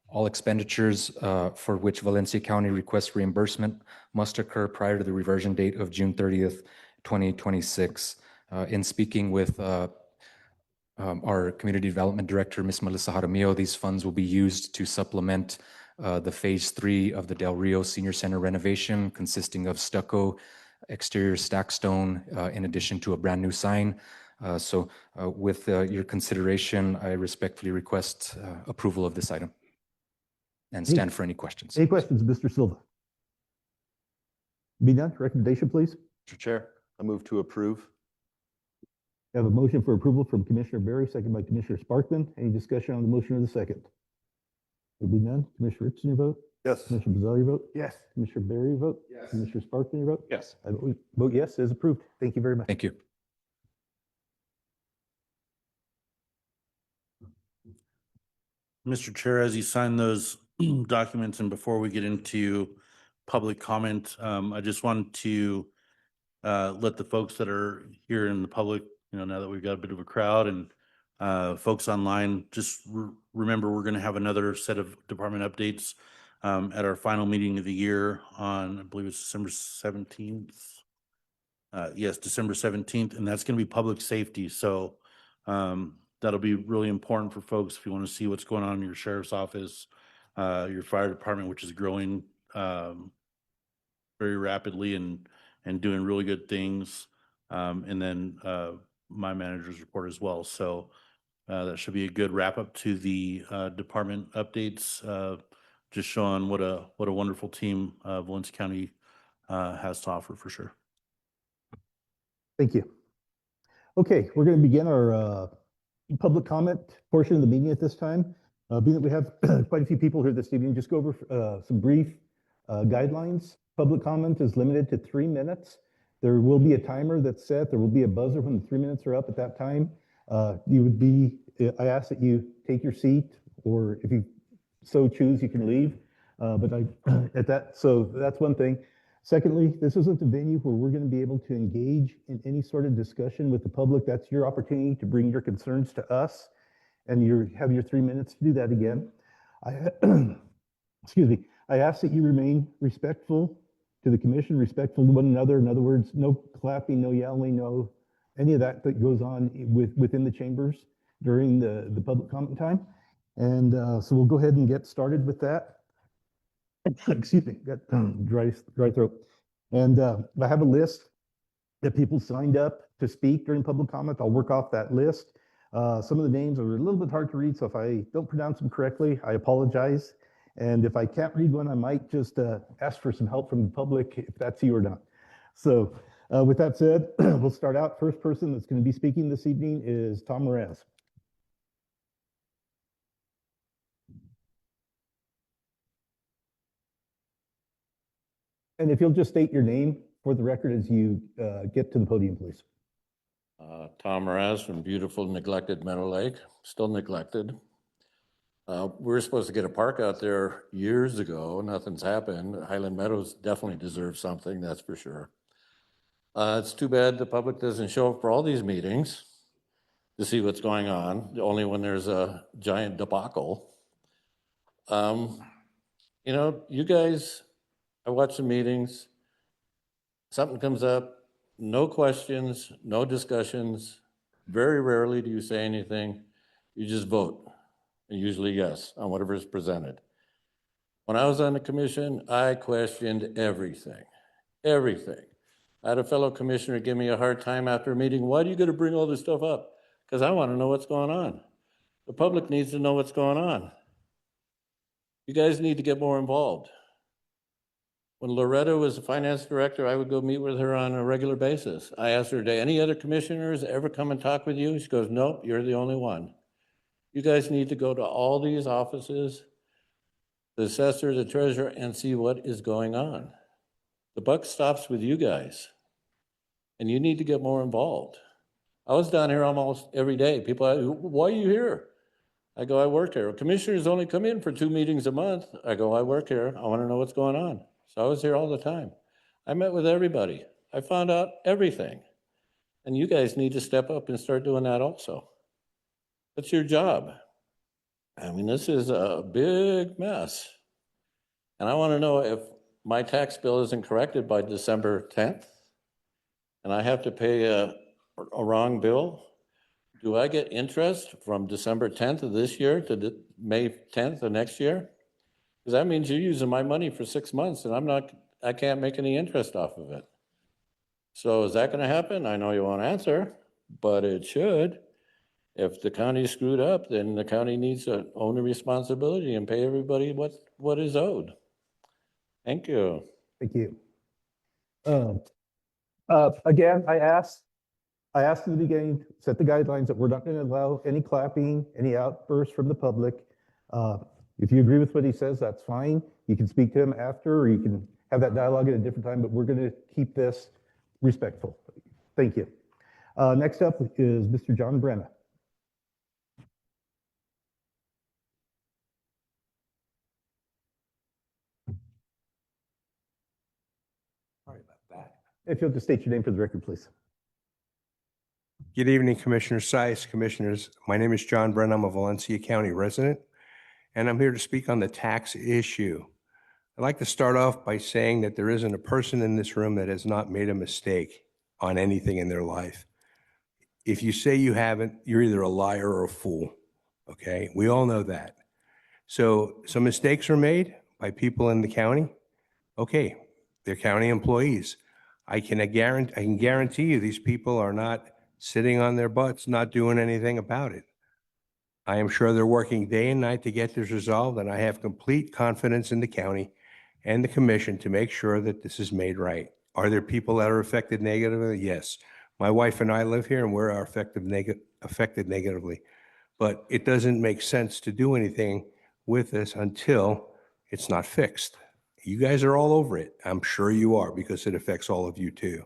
All expenditures for which Valencia County requests reimbursement must occur prior to the reversion date of June 30th, 2026. In speaking with our Community Development Director, Ms. Melissa Jaramillo, these funds will be used to supplement the Phase 3 of the Del Rio Senior Center renovation, consisting of stucco, exterior stack stone, in addition to a brand new sign. With your consideration, I respectfully request approval of this item and stand for any questions. Any questions, Mr. Silva? Be done. Recommendation, please. Mr. Chair, I move to approve. We have a motion for approval from Commissioner Barry, second by Commissioner Sparkman. Any discussion on the motion or the second? There be none. Commissioner Richardson, your vote? Yes. Commissioner Bazali, your vote? Yes. Commissioner Barry, your vote? Yes. Commissioner Sparkman, your vote? Yes. I vote yes, it is approved. Thank you very much. Thank you. Mr. Chair, as you sign those documents and before we get into public comment, I just wanted to let the folks that are here in the public, now that we've got a bit of a crowd and folks online, just remember we're going to have another set of department updates at our final meeting of the year on, I believe it's December 17th. Yes, December 17th, and that's going to be public safety. So that'll be really important for folks if you want to see what's going on in your sheriff's office, your fire department, which is growing very rapidly and doing really good things. And then my manager's report as well. So that should be a good wrap up to the department updates, just showing what a wonderful team Valencia County has to offer for sure. Thank you. Okay, we're going to begin our public comment portion of the meeting at this time. Being that we have quite a few people here this evening, just go over some brief guidelines. Public comment is limited to 3 minutes. There will be a timer that's set. There will be a buzzer when the 3 minutes are up at that time. I ask that you take your seat, or if you so choose, you can leave. So that's one thing. Secondly, this isn't a venue where we're going to be able to engage in any sort of discussion with the public. That's your opportunity to bring your concerns to us, and you have your 3 minutes to do that again. Excuse me. I ask that you remain respectful to the commission, respectful to one another. In other words, no clapping, no yelling, no any of that goes on within the chambers during the public comment time. And so we'll go ahead and get started with that. Excuse me, got dry throat. And I have a list that people signed up to speak during public comment. I'll work off that list. Some of the names are a little bit hard to read, so if I don't pronounce them correctly, I apologize. And if I can't read one, I might just ask for some help from the public if that's you or not. So with that said, we'll start out. First person that's going to be speaking this evening is Tom Moraz. And if you'll just state your name for the record as you get to the podium, please. Tom Moraz from beautiful neglected Meadow Lake, still neglected. We were supposed to get a park out there years ago. Nothing's happened. Highland Meadows definitely deserves something, that's for sure. It's too bad the public doesn't show up for all these meetings to see what's going on, only when there's a giant debacle. You guys, I watch the meetings, something comes up, no questions, no discussions. Very rarely do you say anything. You just vote, and usually yes, on whatever is presented. When I was on the commission, I questioned everything. I had a fellow commissioner give me a hard time after a meeting. Why do you got to bring all this stuff up? Because I want to know what's going on. The public needs to know what's going on. You guys need to get more involved. When Loretta was the finance director, I would go meet with her on a regular basis. I asked her, do any other commissioners ever come and talk with you? She goes, nope, you're the only one. You guys need to go to all these offices, the assessor, the treasurer, and see what is going on. The buck stops with you guys, and you need to get more involved. I was down here almost every day. People ask, why are you here? I go, I work here. Commissioners only come in for 2 meetings a month. I go, I work here. I want to know what's going on. So I was here all the time. I met with everybody. I found out everything. And you guys need to step up and start doing that also. That's your job. I mean, this is a big mess. And I want to know if my tax bill isn't corrected by December 10th, and I have to pay a wrong bill. Do I get interest from December 10th of this year to May 10th of next year? Because that means you're using my money for 6 months and I can't make any interest off of it. So is that going to happen? I know you won't answer, but it should. If the county screwed up, then the county needs to own the responsibility and pay everybody what is owed. Thank you. Thank you. Again, I asked in the beginning, set the guidelines that we're not going to allow any clapping, any outbursts from the public. If you agree with what he says, that's fine. You can speak to him after, or you can have that dialogue at a different time, but we're going to keep this respectful. Thank you. Next up is Mr. John Brenna. Sorry about that. If you'll just state your name for the record, please. Good evening, Commissioner Sice, Commissioners. My name is John Brennan. I'm a Valencia County resident, and I'm here to speak on the tax issue. I'd like to start off by saying that there isn't a person in this room that has not made a mistake on anything in their life. If you say you haven't, you're either a liar or a fool, okay? We all know that. So some mistakes were made by people in the county. Okay, they're county employees. I can guarantee you these people are not sitting on their butts, not doing anything about it. I am sure they're working day and night to get this resolved, and I have complete confidence in the county and the commission to make sure that this is made right. Are there people that are affected negatively? Yes. My wife and I live here, and we're affected negatively. But it doesn't make sense to do anything with this until it's not fixed. You guys are all over it. I'm sure you are, because it affects all of you too.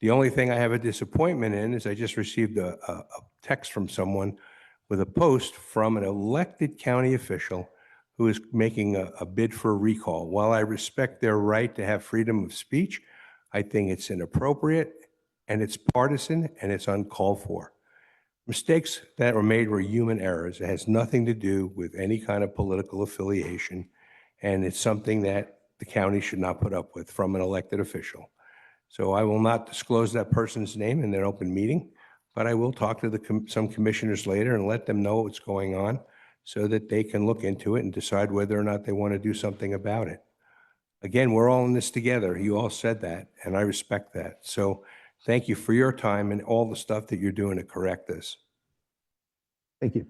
The only thing I have a disappointment in is I just received a text from someone with a post from an elected county official who is making a bid for a recall. While I respect their right to have freedom of speech, I think it's inappropriate and it's partisan and it's uncalled for. Mistakes that were made were human errors. It has nothing to do with any kind of political affiliation, and it's something that the county should not put up with from an elected official. So I will not disclose that person's name in an open meeting, but I will talk to some commissioners later and let them know what's going on so that they can look into it and decide whether or not they want to do something about it. Again, we're all in this together. You all said that, and I respect that. So thank you for your time and all the stuff that you're doing to correct this. Thank you.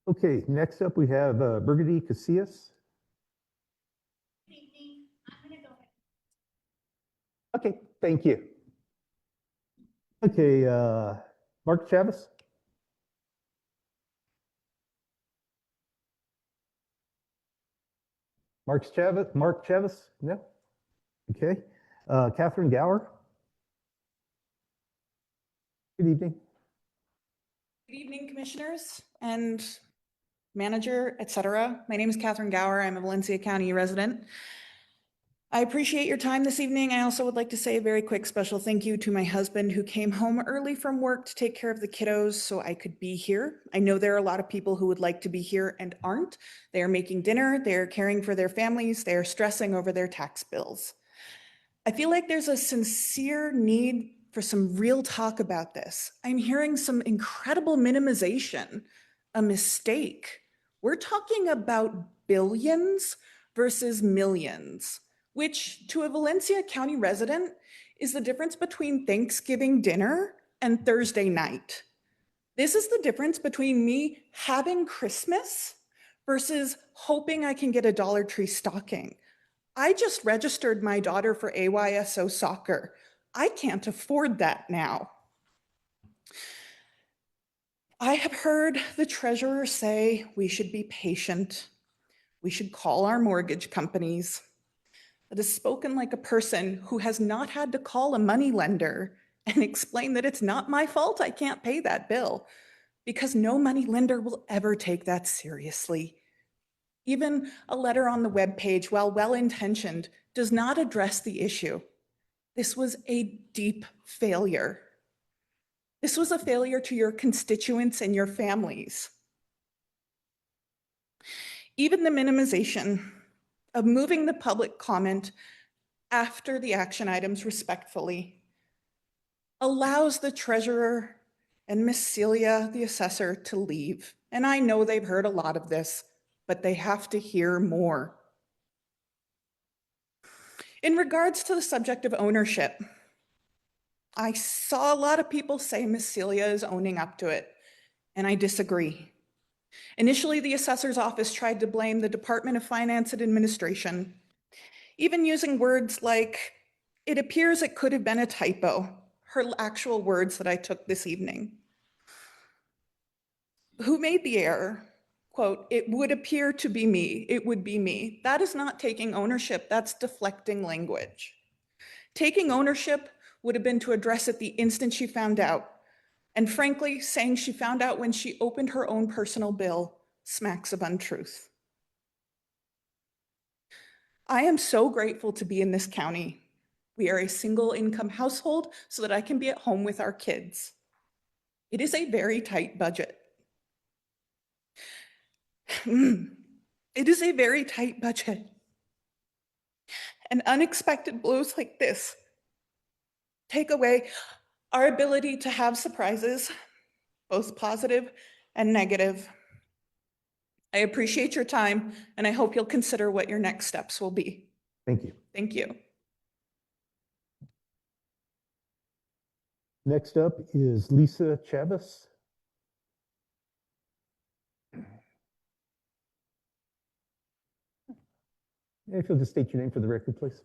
Okay, next up we have Burgundy Casillas. Okay, thank you. Okay, Mark Chavez. Mark Chavez, no? Okay. Catherine Gower. Good evening. Good evening, commissioners and manager, et cetera. My name is Catherine Gower. I'm a Valencia County resident. I appreciate your time this evening. I also would like to say a very quick special thank you to my husband who came home early from work to take care of the kiddos so I could be here. I know there are a lot of people who would like to be here and aren't. They are making dinner, they're caring for their families, they're stressing over their tax bills. I feel like there's a sincere need for some real talk about this. I'm hearing some incredible minimization, a mistake. We're talking about billions versus millions, which to a Valencia County resident is the difference between Thanksgiving dinner and Thursday night. This is the difference between me having Christmas versus hoping I can get a Dollar Tree stocking. I just registered my daughter for AYSO soccer. I can't afford that now. I have heard the treasurer say we should be patient. We should call our mortgage companies. That is spoken like a person who has not had to call a money lender and explain that it's not my fault I can't pay that bill, because no money lender will ever take that seriously. Even a letter on the webpage, while well-intentioned, does not address the issue. This was a deep failure. This was a failure to your constituents and your families. Even the minimization of moving the public comment after the action items respectfully allows the treasurer and Miss Celia, the assessor, to leave. And I know they've heard a lot of this, but they have to hear more. In regards to the subject of ownership, I saw a lot of people say Miss Celia is owning up to it, and I disagree. Initially, the assessor's office tried to blame the Department of Finance and Administration, even using words like, "It appears it could have been a typo," her actual words that I took this evening. Who made the error? Quote, "It would appear to be me. It would be me." That is not taking ownership. That's deflecting language. Taking ownership would have been to address it the instant she found out. And frankly, saying she found out when she opened her own personal bill smacks of untruth. I am so grateful to be in this county. We are a single income household so that I can be at home with our kids. It is a very tight budget. It is a very tight budget. And unexpected blows like this take away our ability to have surprises, both positive and negative. I appreciate your time, and I hope you'll consider what your next steps will be. Thank you. Thank you. Next up is Lisa Chavez. If you'll just state your name for the record, please.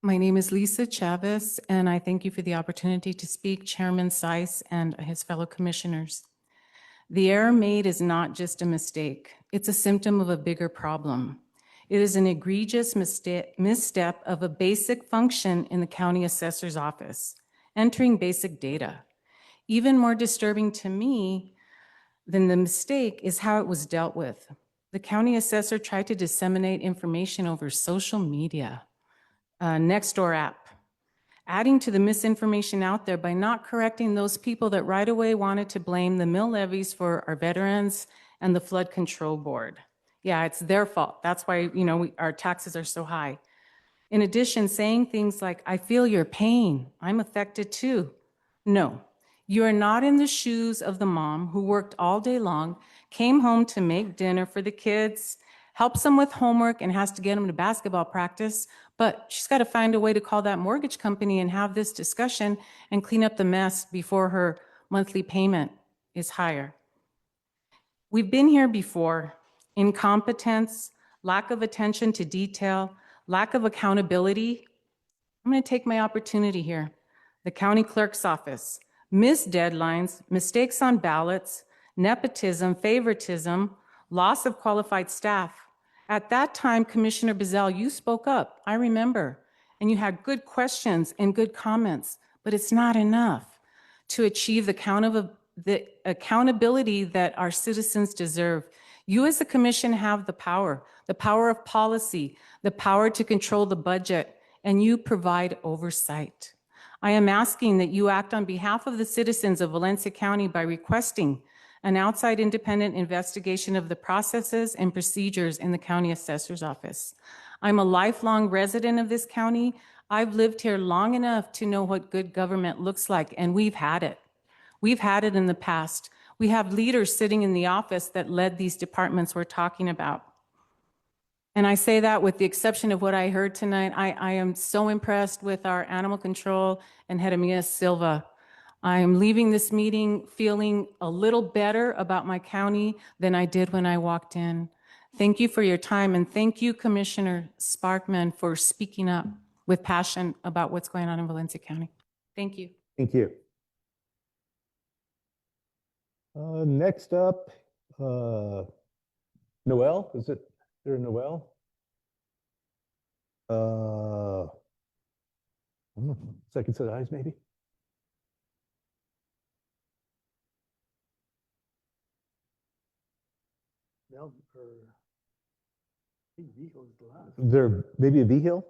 My name is Lisa Chavez, and I thank you for the opportunity to speak, Chairman Seiss and his fellow commissioners. The error made is not just a mistake. It's a symptom of a bigger problem. It is an egregious misstep of a basic function in the county assessor's office, entering basic data. Even more disturbing to me than the mistake is how it was dealt with. The county assessor tried to disseminate information over social media, Nextdoor app, adding to the misinformation out there by not correcting those people that right away wanted to blame the mill levies for our veterans and the flood control board. Yeah, it's their fault. That's why, our taxes are so high. In addition, saying things like, "I feel your pain. I'm affected too." No, you are not in the shoes of the mom who worked all day long, came home to make dinner for the kids, helps them with homework, and has to get them to basketball practice. But she's got to find a way to call that mortgage company and have this discussion and clean up the mess before her monthly payment is higher. We've been here before. Incompetence, lack of attention to detail, lack of accountability. I'm going to take my opportunity here. The county clerk's office, missed deadlines, mistakes on ballots, nepotism, favoritism, loss of qualified staff. At that time, Commissioner Bazell, you spoke up, I remember, and you had good questions and good comments, but it's not enough to achieve the accountability that our citizens deserve. You as a commission have the power of policy, the power to control the budget, and you provide oversight. I am asking that you act on behalf of the citizens of Valencia County by requesting an outside independent investigation of the processes and procedures in the county assessor's office. I'm a lifelong resident of this county. I've lived here long enough to know what good government looks like, and we've had it. We've had it in the past. We have leaders sitting in the office that led these departments we're talking about. And I say that with the exception of what I heard tonight. I am so impressed with our animal control and Jeremias Silva. I am leaving this meeting feeling a little better about my county than I did when I walked in. Thank you for your time, and thank you, Commissioner Sparkman, for speaking up with passion about what's going on in Valencia County. Thank you. Thank you. Next up, Noel, is it there, Noel? I don't know, second set of eyes, maybe? No, or I think Vigo's the last. Is there maybe a V-Hill?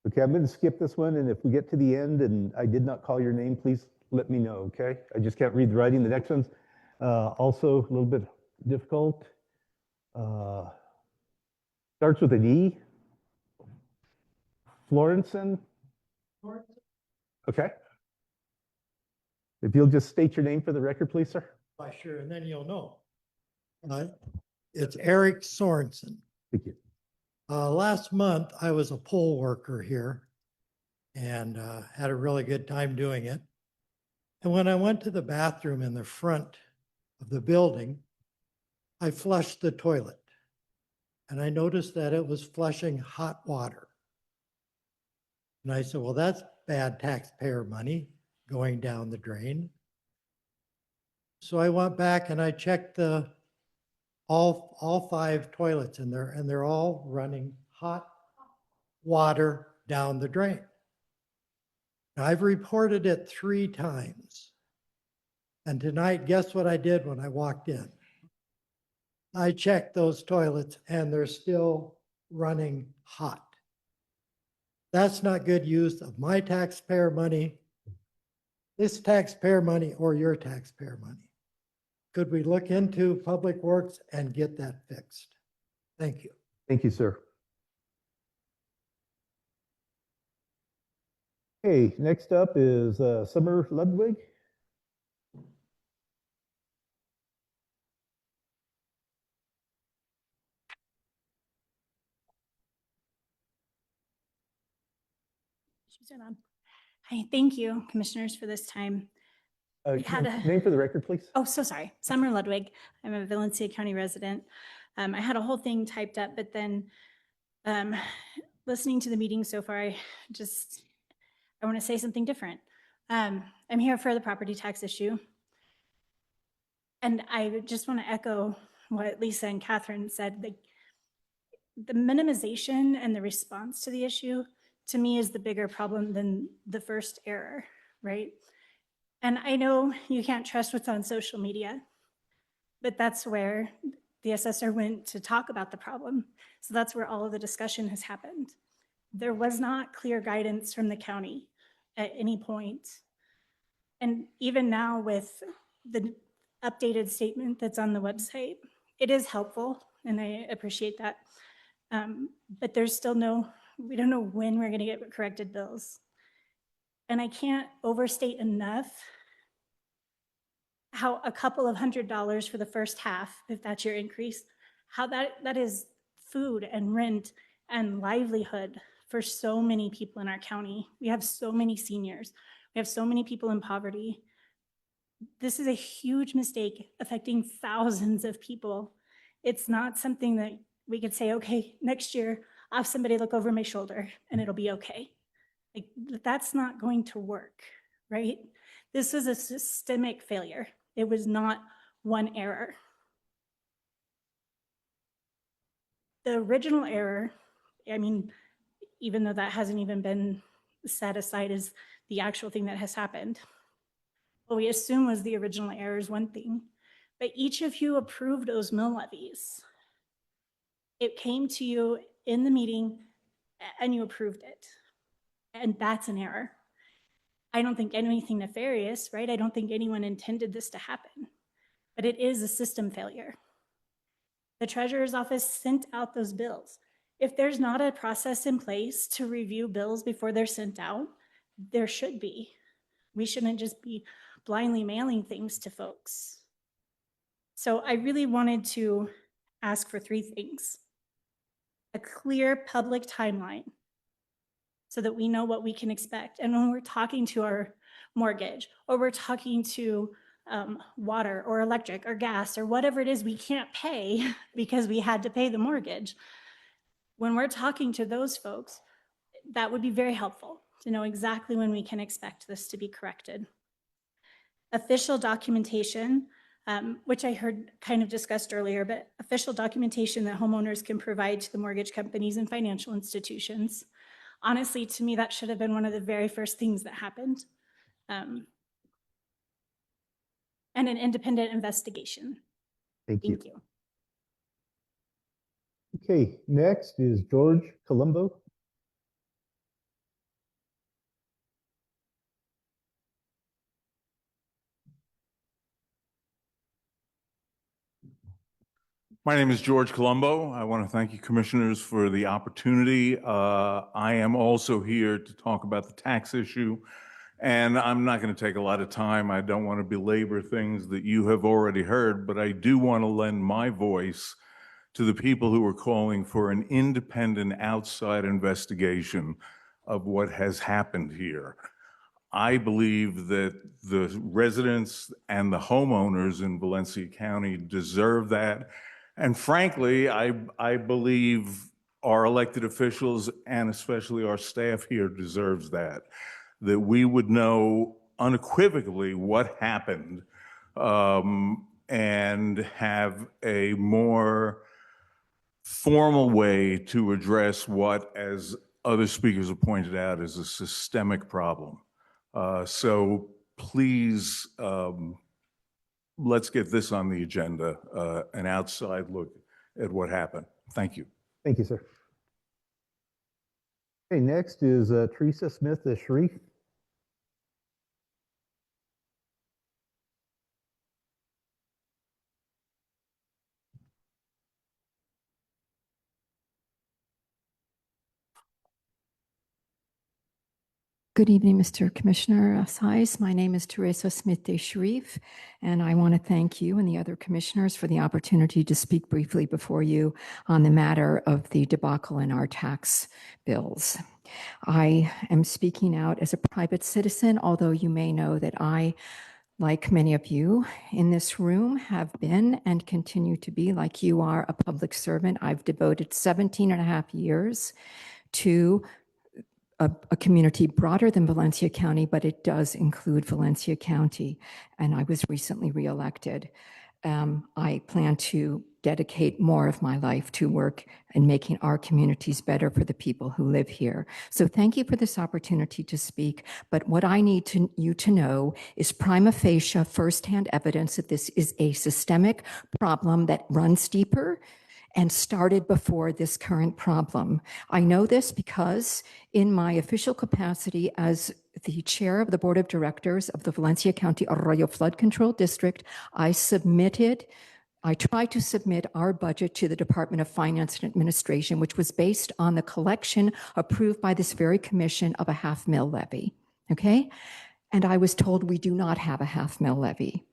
Okay, I'm going to skip this one, and if we get to the end and I did not call your name, please let me know, okay? I just can't read the writing. The next one's also a little bit difficult. Starts with an E. Florenson? Okay. If you'll just state your name for the record, please, sir. Why, sure, and then you'll know. It's Eric Sorensen. Thank you. Last month, I was a poll worker here and had a really good time doing it. And when I went to the bathroom in the front of the building, I flushed the toilet. And I noticed that it was flushing hot water. And I said, well, that's bad taxpayer money going down the drain. So I went back and I checked all 5 toilets in there, and they're all running hot water down the drain. Now, I've reported it 3 times. And tonight, guess what I did when I walked in? I checked those toilets and they're still running hot. That's not good use of my taxpayer money, this taxpayer money, or your taxpayer money. Could we look into Public Works and get that fixed? Thank you. Thank you, sir. Okay, next up is Summer Ludwig. She's on. Hi, thank you, commissioners, for this time. Name for the record, please. Oh, so sorry. Summer Ludwig. I'm a Valencia County resident. I had a whole thing typed up, but then listening to the meeting so far, I want to say something different. I'm here for the property tax issue. And I just want to echo what Lisa and Catherine said. The minimization and the response to the issue, to me, is the bigger problem than the first error, right? And I know you can't trust what's on social media, but that's where the assessor went to talk about the problem. So that's where all of the discussion has happened. There was not clear guidance from the county at any point. And even now with the updated statement that's on the website, it is helpful and I appreciate that. But there's still we don't know when we're gonna get corrected bills. And I can't overstate enough how a couple of $100s for the first half, if that's your increase, how that is food and rent and livelihood for so many people in our county. We have so many seniors. We have so many people in poverty. This is a huge mistake affecting thousands of people. It's not something that we could say, okay, next year I'll have somebody look over my shoulder and it'll be okay. That's not going to work, right? This was a systemic failure. It was not one error. The original error, I mean, even though that hasn't even been set aside as the actual thing that has happened, what we assume was the original error is one thing, but each of you approved those mill levies. It came to you in the meeting and you approved it. And that's an error. I don't think anything nefarious, right? I don't think anyone intended this to happen, but it is a system failure. The treasurer's office sent out those bills. If there's not a process in place to review bills before they're sent out, there should be. We shouldn't just be blindly mailing things to folks. So I really wanted to ask for three things. A clear public timeline so that we know what we can expect. And when we're talking to our mortgage, or we're talking to water or electric or gas or whatever it is we can't pay because we had to pay the mortgage, when we're talking to those folks, that would be very helpful to know exactly when we can expect this to be corrected. Official documentation, which I heard kind of discussed earlier, but official documentation that homeowners can provide to the mortgage companies and financial institutions. Honestly, to me, that should have been one of the very first things that happened. And an independent investigation. Thank you. Thank you. Okay, next is George Colombo. My name is George Colombo. I want to thank you, commissioners, for the opportunity. I am also here to talk about the tax issue, and I'm not going to take a lot of time. I don't want to belabor things that you have already heard, but I do want to lend my voice to the people who are calling for an independent outside investigation of what has happened here. I believe that the residents and the homeowners in Valencia County deserve that. And frankly, I believe our elected officials and especially our staff here deserves that we would know unequivocally what happened and have a more formal way to address what, as other speakers have pointed out, is a systemic problem. So please, let's get this on the agenda, an outside look at what happened. Thank you. Thank you, sir. Okay, next is Teresa Smith, the Sharif. Good evening, Mr. Commissioner Sais. My name is Teresa Smith de Sharif, and I want to thank you and the other commissioners for the opportunity to speak briefly before you on the matter of the debacle in our tax bills. I am speaking out as a private citizen, although you may know that I, like many of you in this room, have been and continue to be, like you are, a public servant. I've devoted 17 and a half years to a community broader than Valencia County, but it does include Valencia County, and I was recently reelected. I plan to dedicate more of my life to work in making our communities better for the people who live here. So thank you for this opportunity to speak, but what I need you to know is prima facie firsthand evidence that this is a systemic problem that runs deeper and started before this current problem. I know this because in my official capacity as the chair of the board of directors of the Valencia County Arroyo Flood Control District, I tried to submit our budget to the Department of Finance and Administration, which was based on the collection approved by this very commission of a $500,000 levy, okay? And I was told we do not have a $500,000 levy.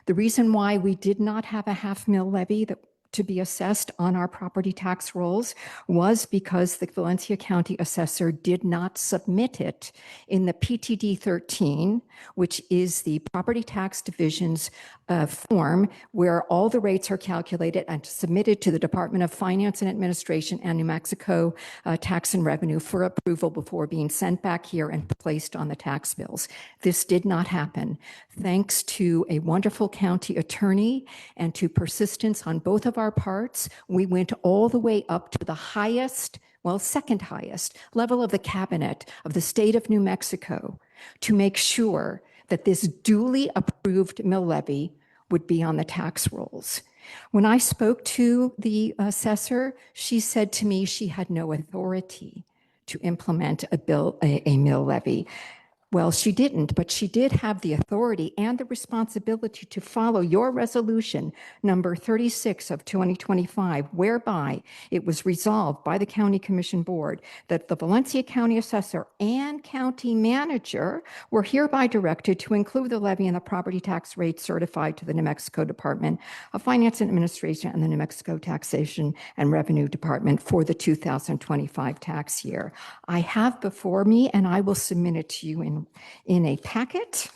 The reason why we did not have a $500,000 levy to be assessed on our property tax rolls was because the Valencia County assessor did not submit it in the PTD 13, which is the property tax division's form where all the rates are calculated and submitted to the Department of Finance and Administration and New Mexico Tax and Revenue for approval before being sent back here and placed on the tax bills. This did not happen. Thanks to a wonderful county attorney and to persistence on both of our parts, we went all the way up to the highest, well, second highest level of the cabinet of the state of New Mexico to make sure that this duly approved mill levy would be on the tax rolls. When I spoke to the assessor, she said to me she had no authority to implement a mill levy. Well, she didn't, but she did have the authority and the responsibility to follow your resolution number 36 of 2025, whereby it was resolved by the County Commission Board that the Valencia County Assessor and County Manager were hereby directed to include the levy in the property tax rate certified to the New Mexico Department of Finance and Administration and the New Mexico Taxation and Revenue Department for the 2025 tax year. I have before me, and I will submit it to you in a packet,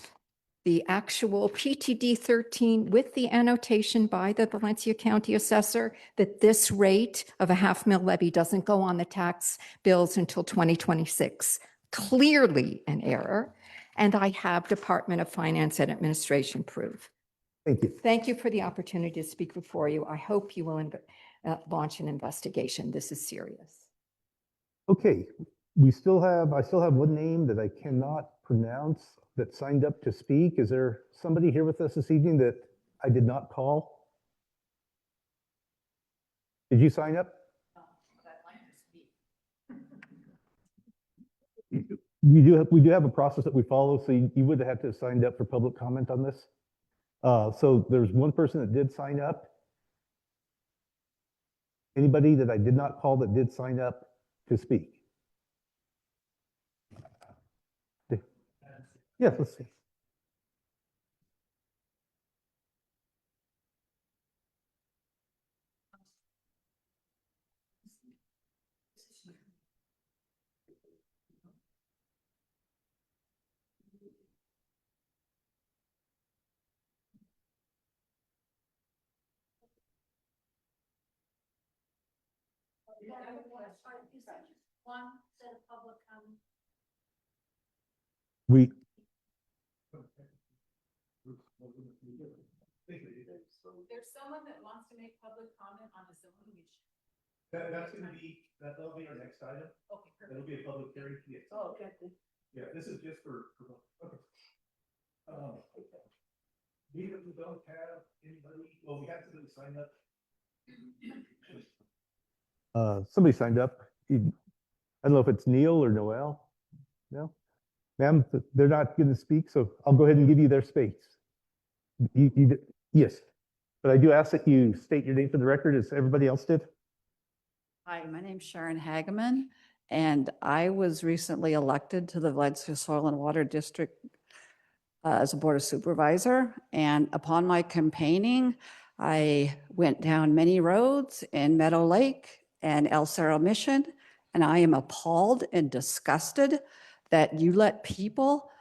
the actual PTD 13 with the annotation by the Valencia County Assessor that this rate of a $500,000 levy doesn't go on the tax bills until 2026. Clearly an error. And I have Department of Finance and Administration proof. Thank you. Thank you for the opportunity to speak before you. I hope you will launch an investigation. This is serious. Okay, I still have one name that I cannot pronounce that signed up to speak. Is there somebody here with us this evening that I did not call? Did you sign up? We do have a process that we follow, so you would have to have signed up for public comment on this. So there's one person that did sign up. Anybody that I did not call that did sign up to speak? Yes, let's see. We There's someone that wants to make public comment on a zoning issue. that'll be our next item. Okay, perfect. It'll be a public hearing. Yes. Oh, okay. Yeah, this is just for okay. We don't have anybody, well, we had somebody sign up. Somebody signed up. I don't know if it's Neil or Noel. No? Ma'am, they're not going to speak, so I'll go ahead and give you their space. Yes, but I do ask that you state your name for the record as everybody else did. Hi, my name's Sharon Hageman, and I was recently elected to the Valencia Soil and Water District as a Board of Supervisor. And upon my campaigning, I went down many roads in Meadow Lake and El Cerro Mission, and I am appalled and disgusted that you let people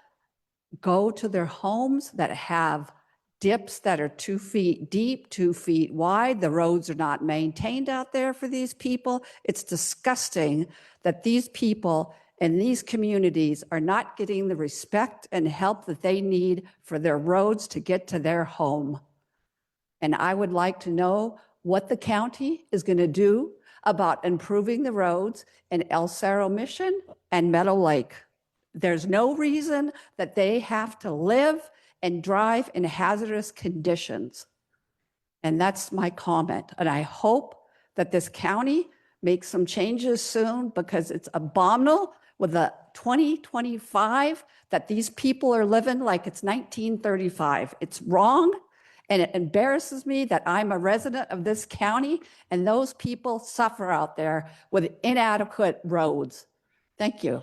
go to their homes that have dips that are 2 feet deep, 2 feet wide. The roads are not maintained out there for these people. It's disgusting that these people in these communities are not getting the respect and help that they need for their roads to get to their home. And I would like to know what the county is going to do about improving the roads in El Cerro Mission and Meadow Lake. There's no reason that they have to live and drive in hazardous conditions. And that's my comment. And I hope that this county makes some changes soon, because it's abominable with the 2025 that these people are living like it's 1935. It's wrong. And it embarrasses me that I'm a resident of this county and those people suffer out there with inadequate roads. Thank you.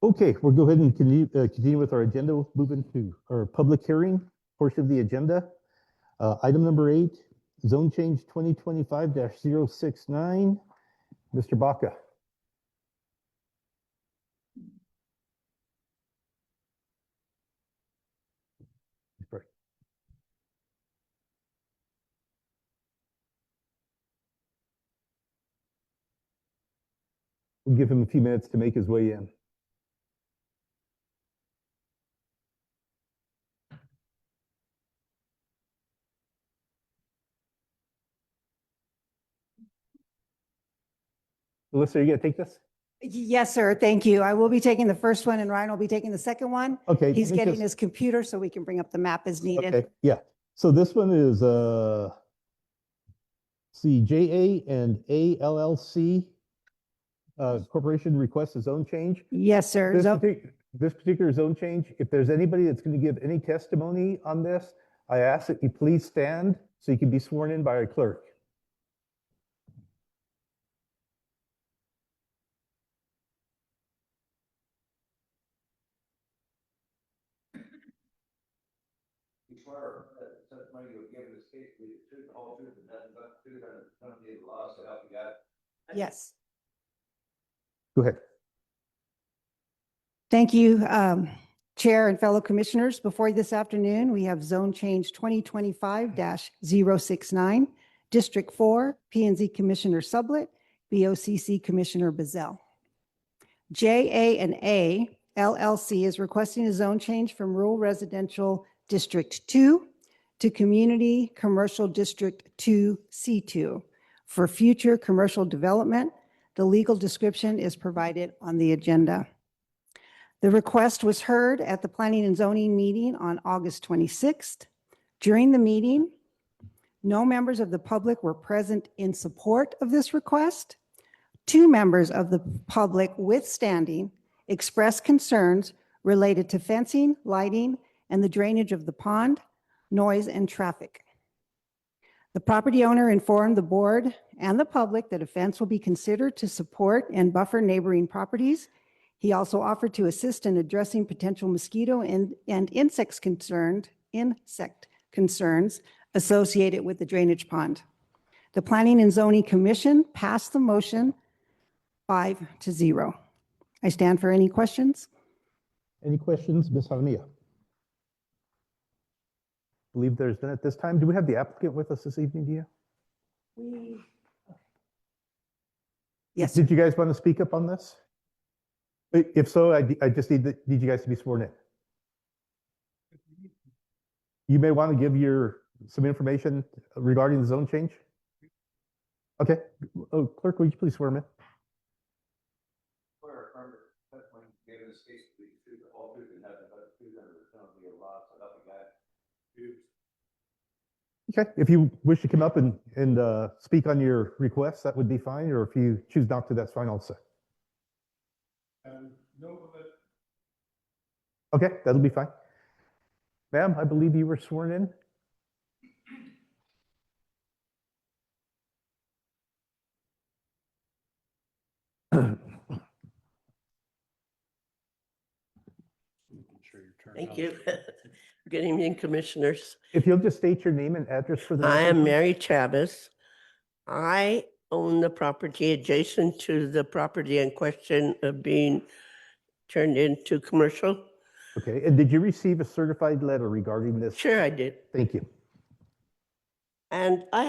Okay, we'll go ahead and continue with our agenda. We'll move into our public hearing portion of the agenda. Item number 8, zone change 2025-069. Mr. Baca. We'll give him a few minutes to make his way in. Alyssa, are you going to take this? Yes, sir. Thank you. I will be taking the first one and Ryan will be taking the second one. Okay. He's getting his computer so we can bring up the map as needed. Okay, yeah. So this one is see, JA and A LLC Corporation requests a zone change. Yes, sir. This particular zone change, if there's anybody that's going to give any testimony on this, I ask that you please stand so you can be sworn in by our clerk. Yes. Go ahead. Thank you, Chair and fellow commissioners. Before you this afternoon, we have zone change 2025-069, District 4, P&Z Commissioner Sublett, BOCC Commissioner Bazell. JA and A LLC is requesting a zone change from Rural Residential District 2 to Community Commercial District 2C2 for future commercial development. The legal description is provided on the agenda. The request was heard at the Planning and Zoning meeting on August 26th. During the meeting, no members of the public were present in support of this request. 2 members of the public withstanding expressed concerns related to fencing, lighting, and the drainage of the pond, noise, and traffic. The property owner informed the board and the public that a fence will be considered to support and buffer neighboring properties. He also offered to assist in addressing potential mosquito and insect concerns associated with the drainage pond. The Planning and Zoning Commission passed the motion 5-0. I stand for any questions. Any questions, Ms. Jaramillo? I believe there's none at this time. Do we have the applicant with us this evening, Dia? Yes. Did you guys want to speak up on this? If so, I just need you guys to be sworn in. You may want to give some information regarding the zone change. Okay. Oh, clerk, would you please swear him in? Okay, if you wish to come up and speak on your request, that would be fine, or if you choose not to, that's fine also. Okay, that'll be fine. Ma'am, I believe you were sworn in. Thank you. Good evening, commissioners. If you'll just state your name and address for the I record, am please. Mary Chavez. I own the property adjacent to the property in question of being turned into commercial. Okay, and did you receive a certified letter regarding this? Sure, I did. Thank you. And I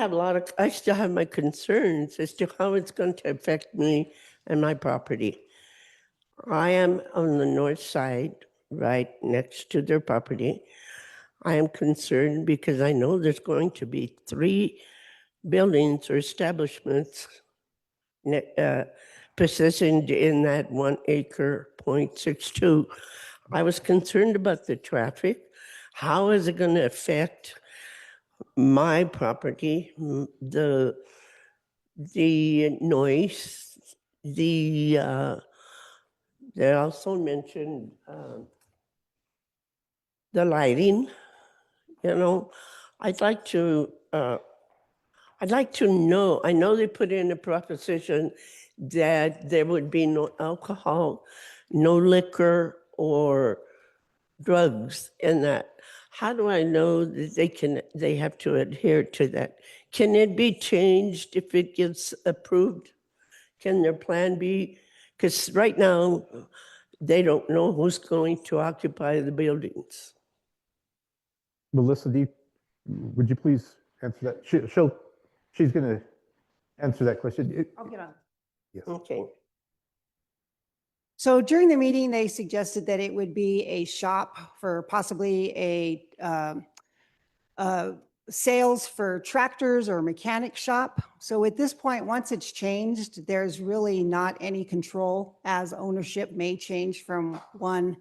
still have my concerns as to how it's going to affect me and my property. I am on the north side, right next to their property. I am concerned because I know there's going to be 3 buildings or establishments positioned in that 1 acre .62. I was concerned about the traffic. How is it going to affect my property, the noise, they also mentioned the lighting. You know, I'd like to know, I know they put in a proposition that there would be no alcohol, no liquor or drugs in that. How do I know that they have to adhere to that? Can it be changed if it gets approved? Can their plan be, because right now, they don't know who's going to occupy the buildings. Melissa, would you please answer that? She's going to answer that question. I'll get on. Yes. Okay. So during the meeting, they suggested that it would be a shop for possibly a sales for tractors or mechanic shop. So at this point, once it's changed, there's really not any control, as ownership may change from one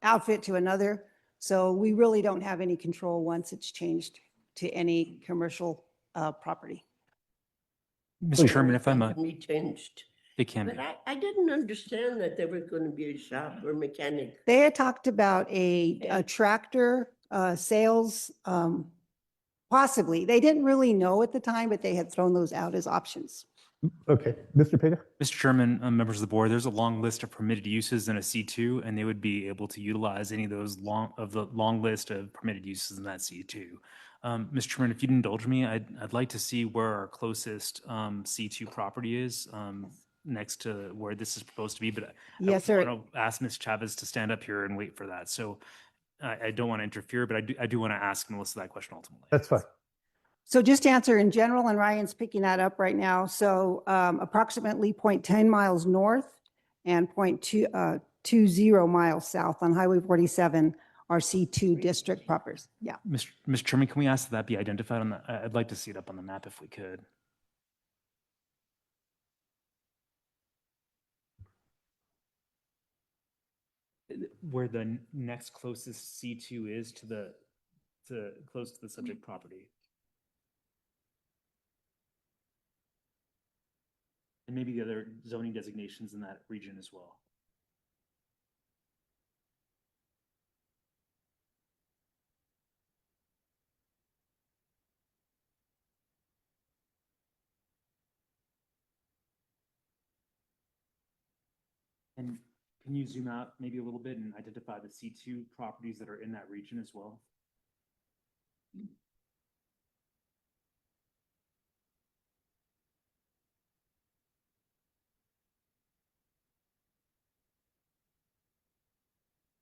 outfit to another. So we really don't have any control once it's changed to any commercial property. Mr. Chairman, if I That might, can be changed. it can But be. I didn't understand that there was going to be a shop or mechanic. They had talked about a tractor sales, possibly. They didn't really know at the time, but they had thrown those out as options. Okay, Mr. Pena? Mr. Chairman, members of the board, there's a long list of permitted uses in a C2, and they would be able to utilize any of those long list of permitted uses in that C2. Mr. Chairman, if you'd indulge me, I'd like to see where our closest C2 property is next to where this is proposed to be, but Yes, sir. I want to ask Ms. Chavez to stand up here and wait for that. So I don't want to interfere, but I do want to ask Melissa that question ultimately. That's fine. So just to answer in general, and Ryan's picking that up right now. So approximately 0.10 miles north and 0.20 miles south on Highway 47 are C2 district properties. Yeah. Mr. Chairman, can we ask that be identified on the, I'd like to see it up on the map if we could. Where the next closest C2 is close to the subject property. And maybe the other zoning designations in that region as well. And can you zoom out maybe a little bit and identify the C2 properties that are in that region as well?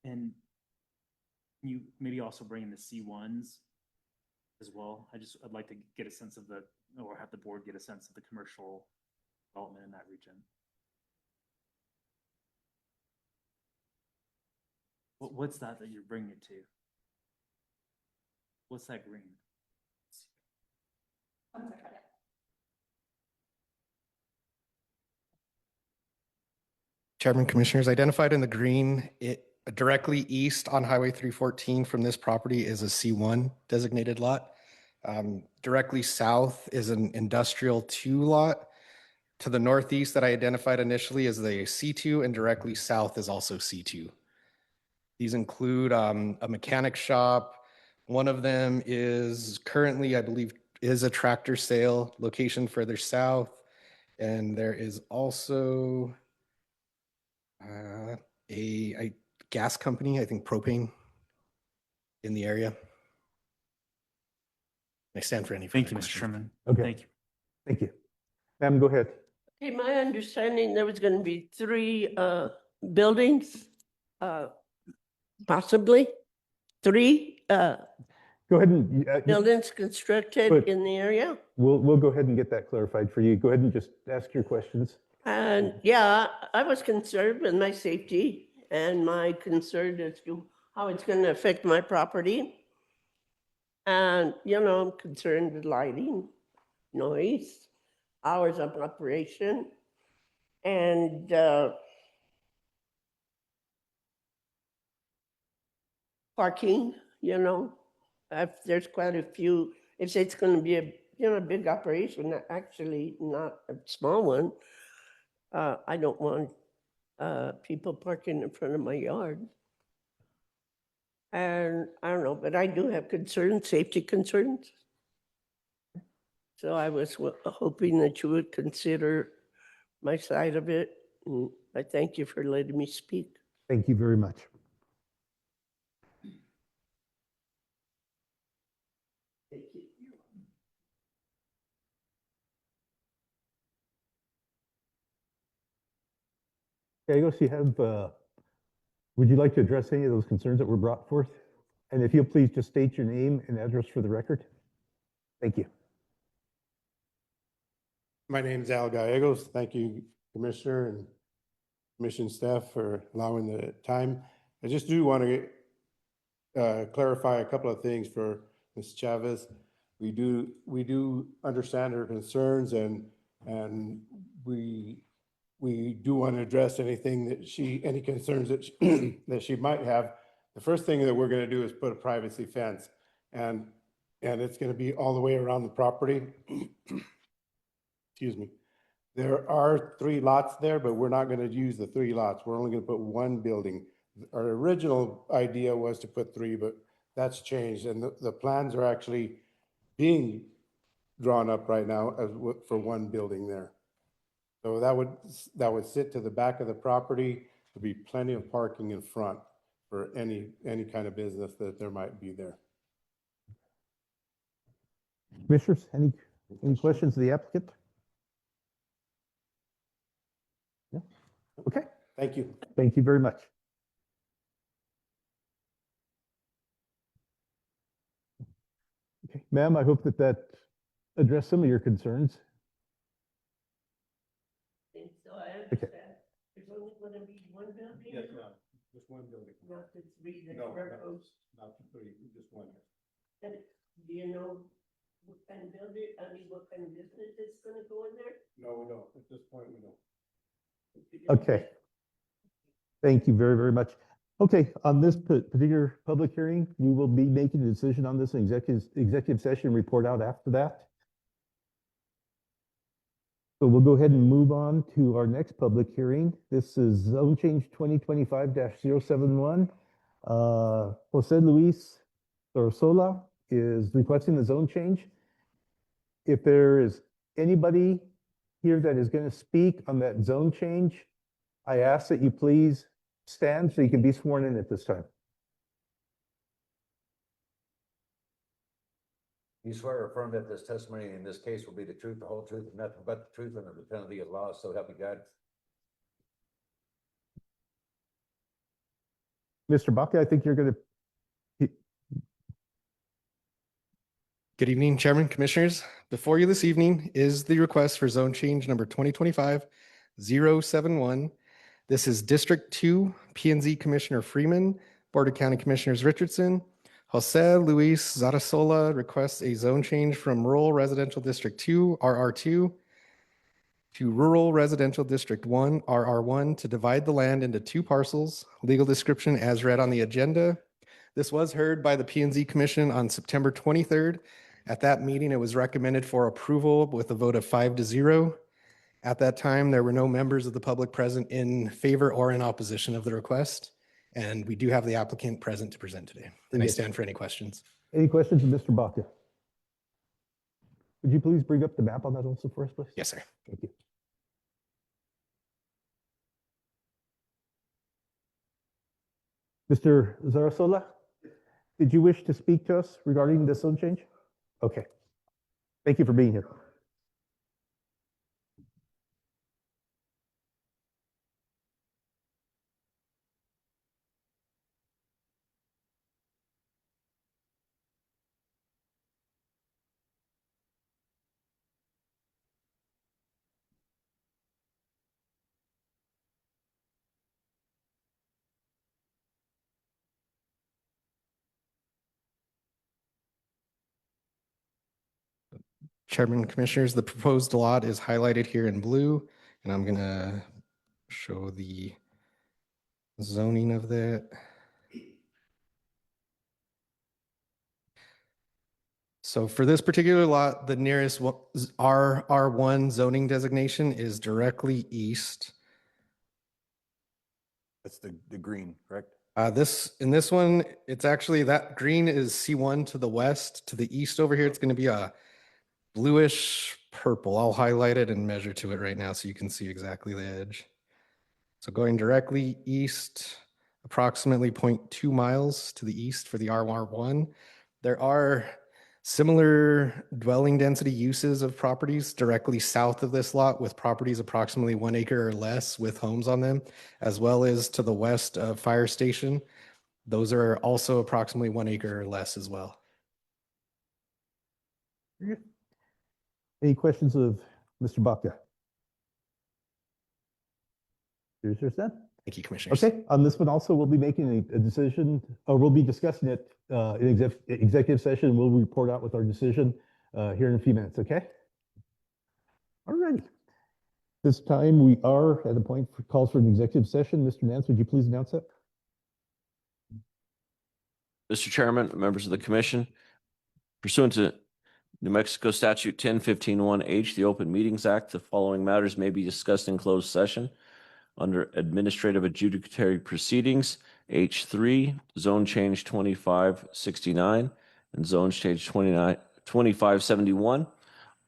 And can you maybe also bring in the C1s as well? I'd like to get a sense of or have the board get a sense of the commercial development in that region. What's that you're bringing it to? What's that green? Chairman, Commissioners, identified in the green, it directly east on Highway 314 from this property is a C1 designated lot. Directly south is an industrial 2 lot. To the northeast that I identified initially is the C2, and directly south is also C2. These include a mechanic shop. One of them is currently, I believe, is a tractor sale location further south. And there is also a gas company, I think propane, in the area. I stand for any further Thank you, Mr. questions. Chairman. Okay. Thank you. Thank you. Ma'am, go ahead. Okay, my understanding, there was going to be 3 buildings, possibly 3 Go ahead and buildings constructed But- in the area. we'll go ahead and get that clarified for you. Go ahead and just ask your questions. And yeah, I was concerned with my safety and my concern as to how it's going to affect my property. And, I'm concerned with lighting, noise, hours of operation, and parking, if there's quite a few, if it's going to be a big operation, actually not a small one, I don't want people parking in front of my yard. And I don't know, but I do have concerns, safety concerns. So I was hoping that you would consider my side of it. And I thank you for letting me speak. Thank you very much. Thank you. Gallegos, would you like to address any of those concerns that were brought forth? And if you'll please just state your name and address for the record. Thank you. My name is Al Gallegos. Thank you, Commissioner and Commission staff for allowing the time. I just do want to clarify a couple of things for Ms. Chavez. We do understand her concerns and we do want to address anything that any concerns that that she might have. The first thing that we're going to do is put a privacy fence, and it's going to be all the way around the property. Excuse me. There are 3 lots there, but we're not going to use the 3 lots. We're only going to put 1 building. Our original idea was to put 3, but that's changed, and the plans are actually being drawn up right now for 1 building there. So that would sit to the back of the property. There'd be plenty of parking in front for any kind of business that there might be there. Commissioners, any questions of the applicant? No? Okay. Thank you. Thank you very much. Okay, ma'am, I hope that addressed some of your concerns. So I understand. There's only going to be 1 building? Yes, ma'am. Just 1 building. Not the 3 that No, are proposed? not 3, just 1. And do you know what kind of building, what kind of business is going to go in there? No, we don't. At this point, we don't. Okay. Thank you very, very much. Okay, on this particular public hearing, we will be making a decision on this in executive session, report out after that. So we'll go ahead and move on to our next public hearing. This is zone change 2025-071. Jose Luis Sorosola is requesting the zone change. If there is anybody here that is going to speak on that zone change, I ask that you please stand so you can be sworn in at this time. You swear or affirm that this testimony in this case will be the truth, the whole truth, and nothing but the truth under the penalty of law, so help you God? Mr. Baca, I think you're going to. Good evening, Chairman, Commissioners. Before you this evening is the request for zone change number 2025-071. This is District 2, P&Z Commissioner Freeman, Board of County Commissioners Richardson. Jose Luis Zarasola requests a zone change from Rural Residential District 2, RR2, to Rural Residential District 1, RR1, to divide the land into 2 parcels. Legal description as read on the agenda. This was heard by the P&Z Commission on September 23rd. At that meeting, it was recommended for approval with a vote of 5-0. At that time, there were no members of the public present in favor or in opposition of the request. And we do have the applicant present to present today. And I stand for any questions. Any questions of Mr. Baca? Would you please bring up the map on that also for us, please? Yes, sir. Thank you. Mr. Zarasola, did you wish to speak to us regarding the zone change? Okay. Thank you for being here. Chairman, Commissioners, the proposed lot is highlighted here in blue, and I'm going to show the zoning of that. So for this particular lot, the nearest RR1 zoning designation is directly east. That's the green, correct? In this one, it's actually that green is C1 to the west. To the east over here, it's going to be a bluish purple. I'll highlight it and measure to it right now so you can see exactly the edge. So going directly east, approximately 0.2 miles to the east for the RR1. There are similar dwelling density uses of properties directly south of this lot with properties approximately 1 acre or less with homes on them, as well as to the west of Fire Station. Those are also approximately 1 acre or less as well. Any questions of Mr. Baca? Here's your stand. Thank you, Commissioners. Okay, on this one also, we'll be making a decision, or we'll be discussing it in executive session. We'll report out with our decision here in a few minutes, okay? All right. This time we are at a point for calls for an executive session. Mr. Nance, would you please announce that? Mr. Chairman, members of the commission, pursuant to New Mexico Statute 1015-1H, the Open Meetings Act, the following matters may be discussed in closed session. Under administrative adjudicatory proceedings, H3, zone change 2569 and zone change 2571.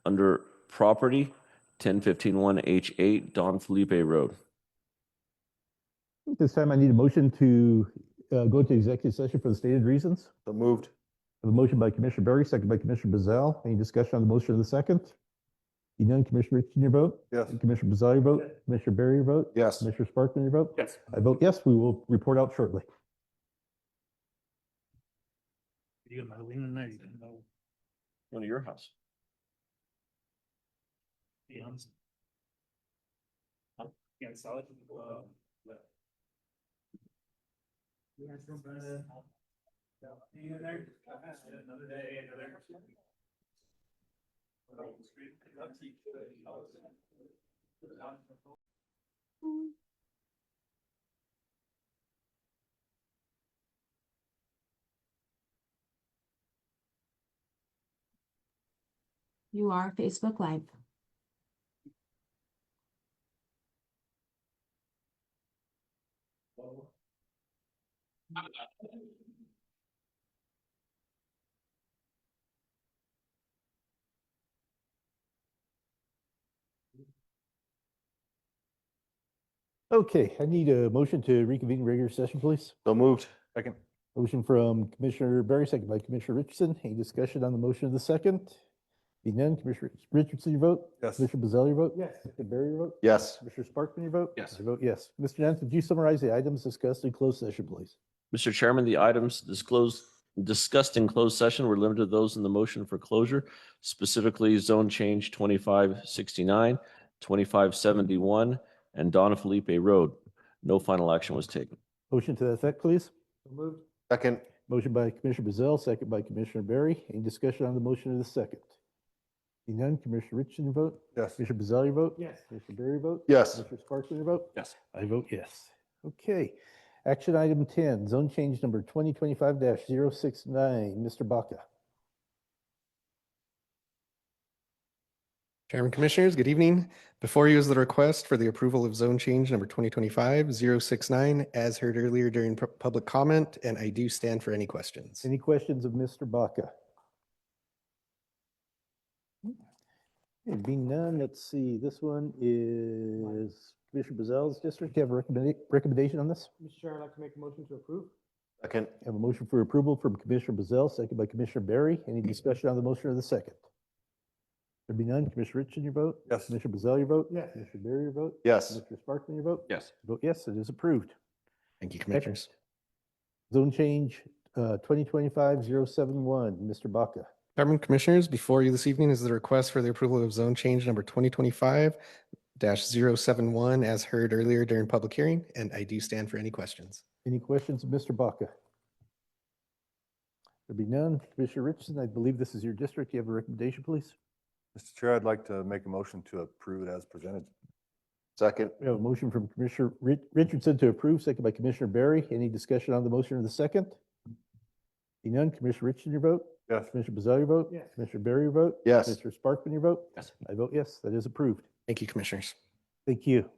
Under property, 1015-1H8, Don Felipe Road. This time I need a motion to go to executive session for the stated reasons. So moved. I have a motion by Commissioner Berry, second by Commissioner Bazell. Any discussion on the motion of the second? Seeing none, Commissioner Richardson, your vote? Yes. Commissioner Bazell, your vote? Commissioner Berry, your vote? Yes. Commissioner Sparkman, your vote? Yes. I vote yes. We will report out shortly. One to your house. You are Facebook Live. Okay, I need a motion to reconvene regular session, please. So moved. Second. Motion from Commissioner Berry, second by Commissioner Richardson. Any discussion on the motion of the second? Being none, Commissioner Richardson, your vote? Yes. Commissioner Bazell, your vote? Yes. Commissioner Berry, your vote? Yes. Commissioner Sparkman, your vote? Yes. I vote yes. Mr. Nance, would you summarize the items discussed in closed session, please? Mr. Chairman, the items discussed in closed session were limited to those in the motion for closure, specifically zone change 2569, 2571, and Don Felipe Road. No final action was taken. Motion to that effect, please. Moved. Second. Motion by Commissioner Bazell, second by Commissioner Berry. Any discussion on the motion of the second? Seeing none, Commissioner Richardson, your vote? Yes. Commissioner Bazell, your vote? Yes. Commissioner Berry, your vote? Yes. Commissioner Sparkman, your vote? Yes. I vote yes. Okay. Action item 10, zone change number 2025-069. Mr. Baca. Chairman Commissioners, good evening. Before you is the request for the approval of zone change number 2025-069, as heard earlier during public comment, and I do stand for any questions. Any questions of Mr. Baca? Okay, being none, let's see. This one is Commissioner Bazell's district. Do you have a recommendation on this? Mr. Chair, I'd like to make a motion to approve. Second. I have a motion for approval from Commissioner Bazell, second by Commissioner Berry. Any discussion on the motion of the second? There be none. Commissioner Richardson, your vote? Yes. Commissioner Bazell, your vote? Yes. Commissioner Berry, your vote? Yes. Commissioner Sparkman, your vote? Yes. I vote yes, it is approved. Thank you, Commissioners. Zone change 2025-071. Mr. Baca. Chairman Commissioners, before you this evening is the request for the approval of zone change number 2025-071, as heard earlier during public hearing, and I do stand for any questions. Any questions of Mr. Baca? There be none. Commissioner Richardson, I believe this is your district. Do you have a recommendation, please? Mr. Chair, I'd like to make a motion to approve it as presented. Second. We have a motion from Commissioner Richardson to approve, second by Commissioner Berry. Any discussion on the motion of the second? Be none. Commissioner Richardson, your vote? Yes. Commissioner Bazell, your vote? Yes. Commissioner Berry, your vote? Yes. Commissioner Sparkman, your vote? Yes. I vote yes, that is approved. Thank you, Commissioners. Thank you.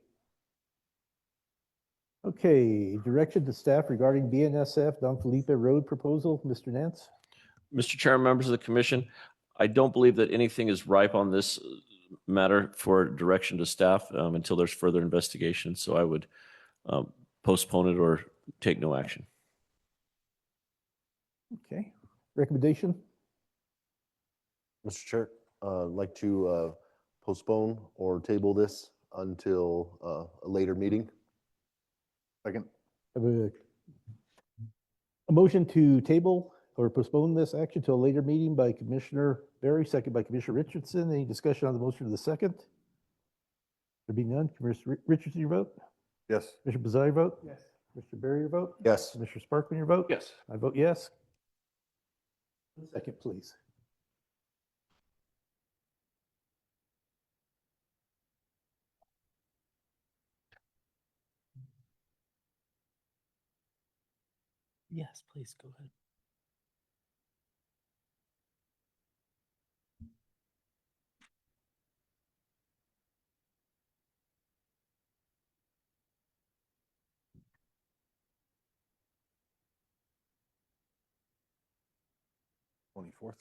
Okay, direction to staff regarding BNSF Don Felipe Road proposal. Mr. Nance? Mr. Chair, members of the commission, I don't believe that anything is ripe on this matter for direction to staff until there's further investigation. So I would postpone it or take no action. Okay, recommendation? Mr. Chair, I'd like to postpone or table this until a later meeting. Second. Have a motion to table or postpone this action to a later meeting by Commissioner Berry, second by Commissioner Richardson. Any discussion on the motion of the second? There be none. Commissioner Richardson, your vote? Yes. Commissioner Bazell, your vote? Yes. Commissioner Berry, your vote? Yes. Commissioner Sparkman, your vote? Yes. I vote yes. Second, please. Yes, please go ahead. 24th.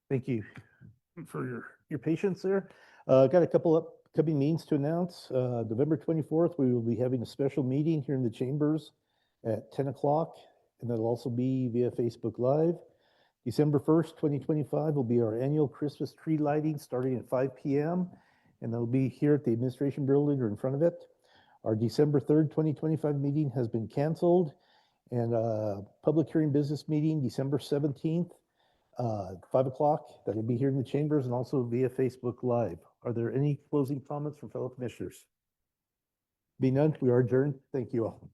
Thank you for your patience there. Got a couple upcoming meetings to announce. November 24th, we will be having a special meeting here in the chambers at 10 o'clock, and that'll also be via Facebook Live. December 1st, 2025 will be our annual Christmas tree lighting starting at 5 p.m. and that'll be here at the administration building or in front of it. Our December 3rd, 2025 meeting has been canceled, and public hearing business meeting December 17th, 5 o'clock. That'll be here in the chambers and also via Facebook Live. Are there any closing comments from fellow commissioners? Being none, we are adjourned. Thank you all.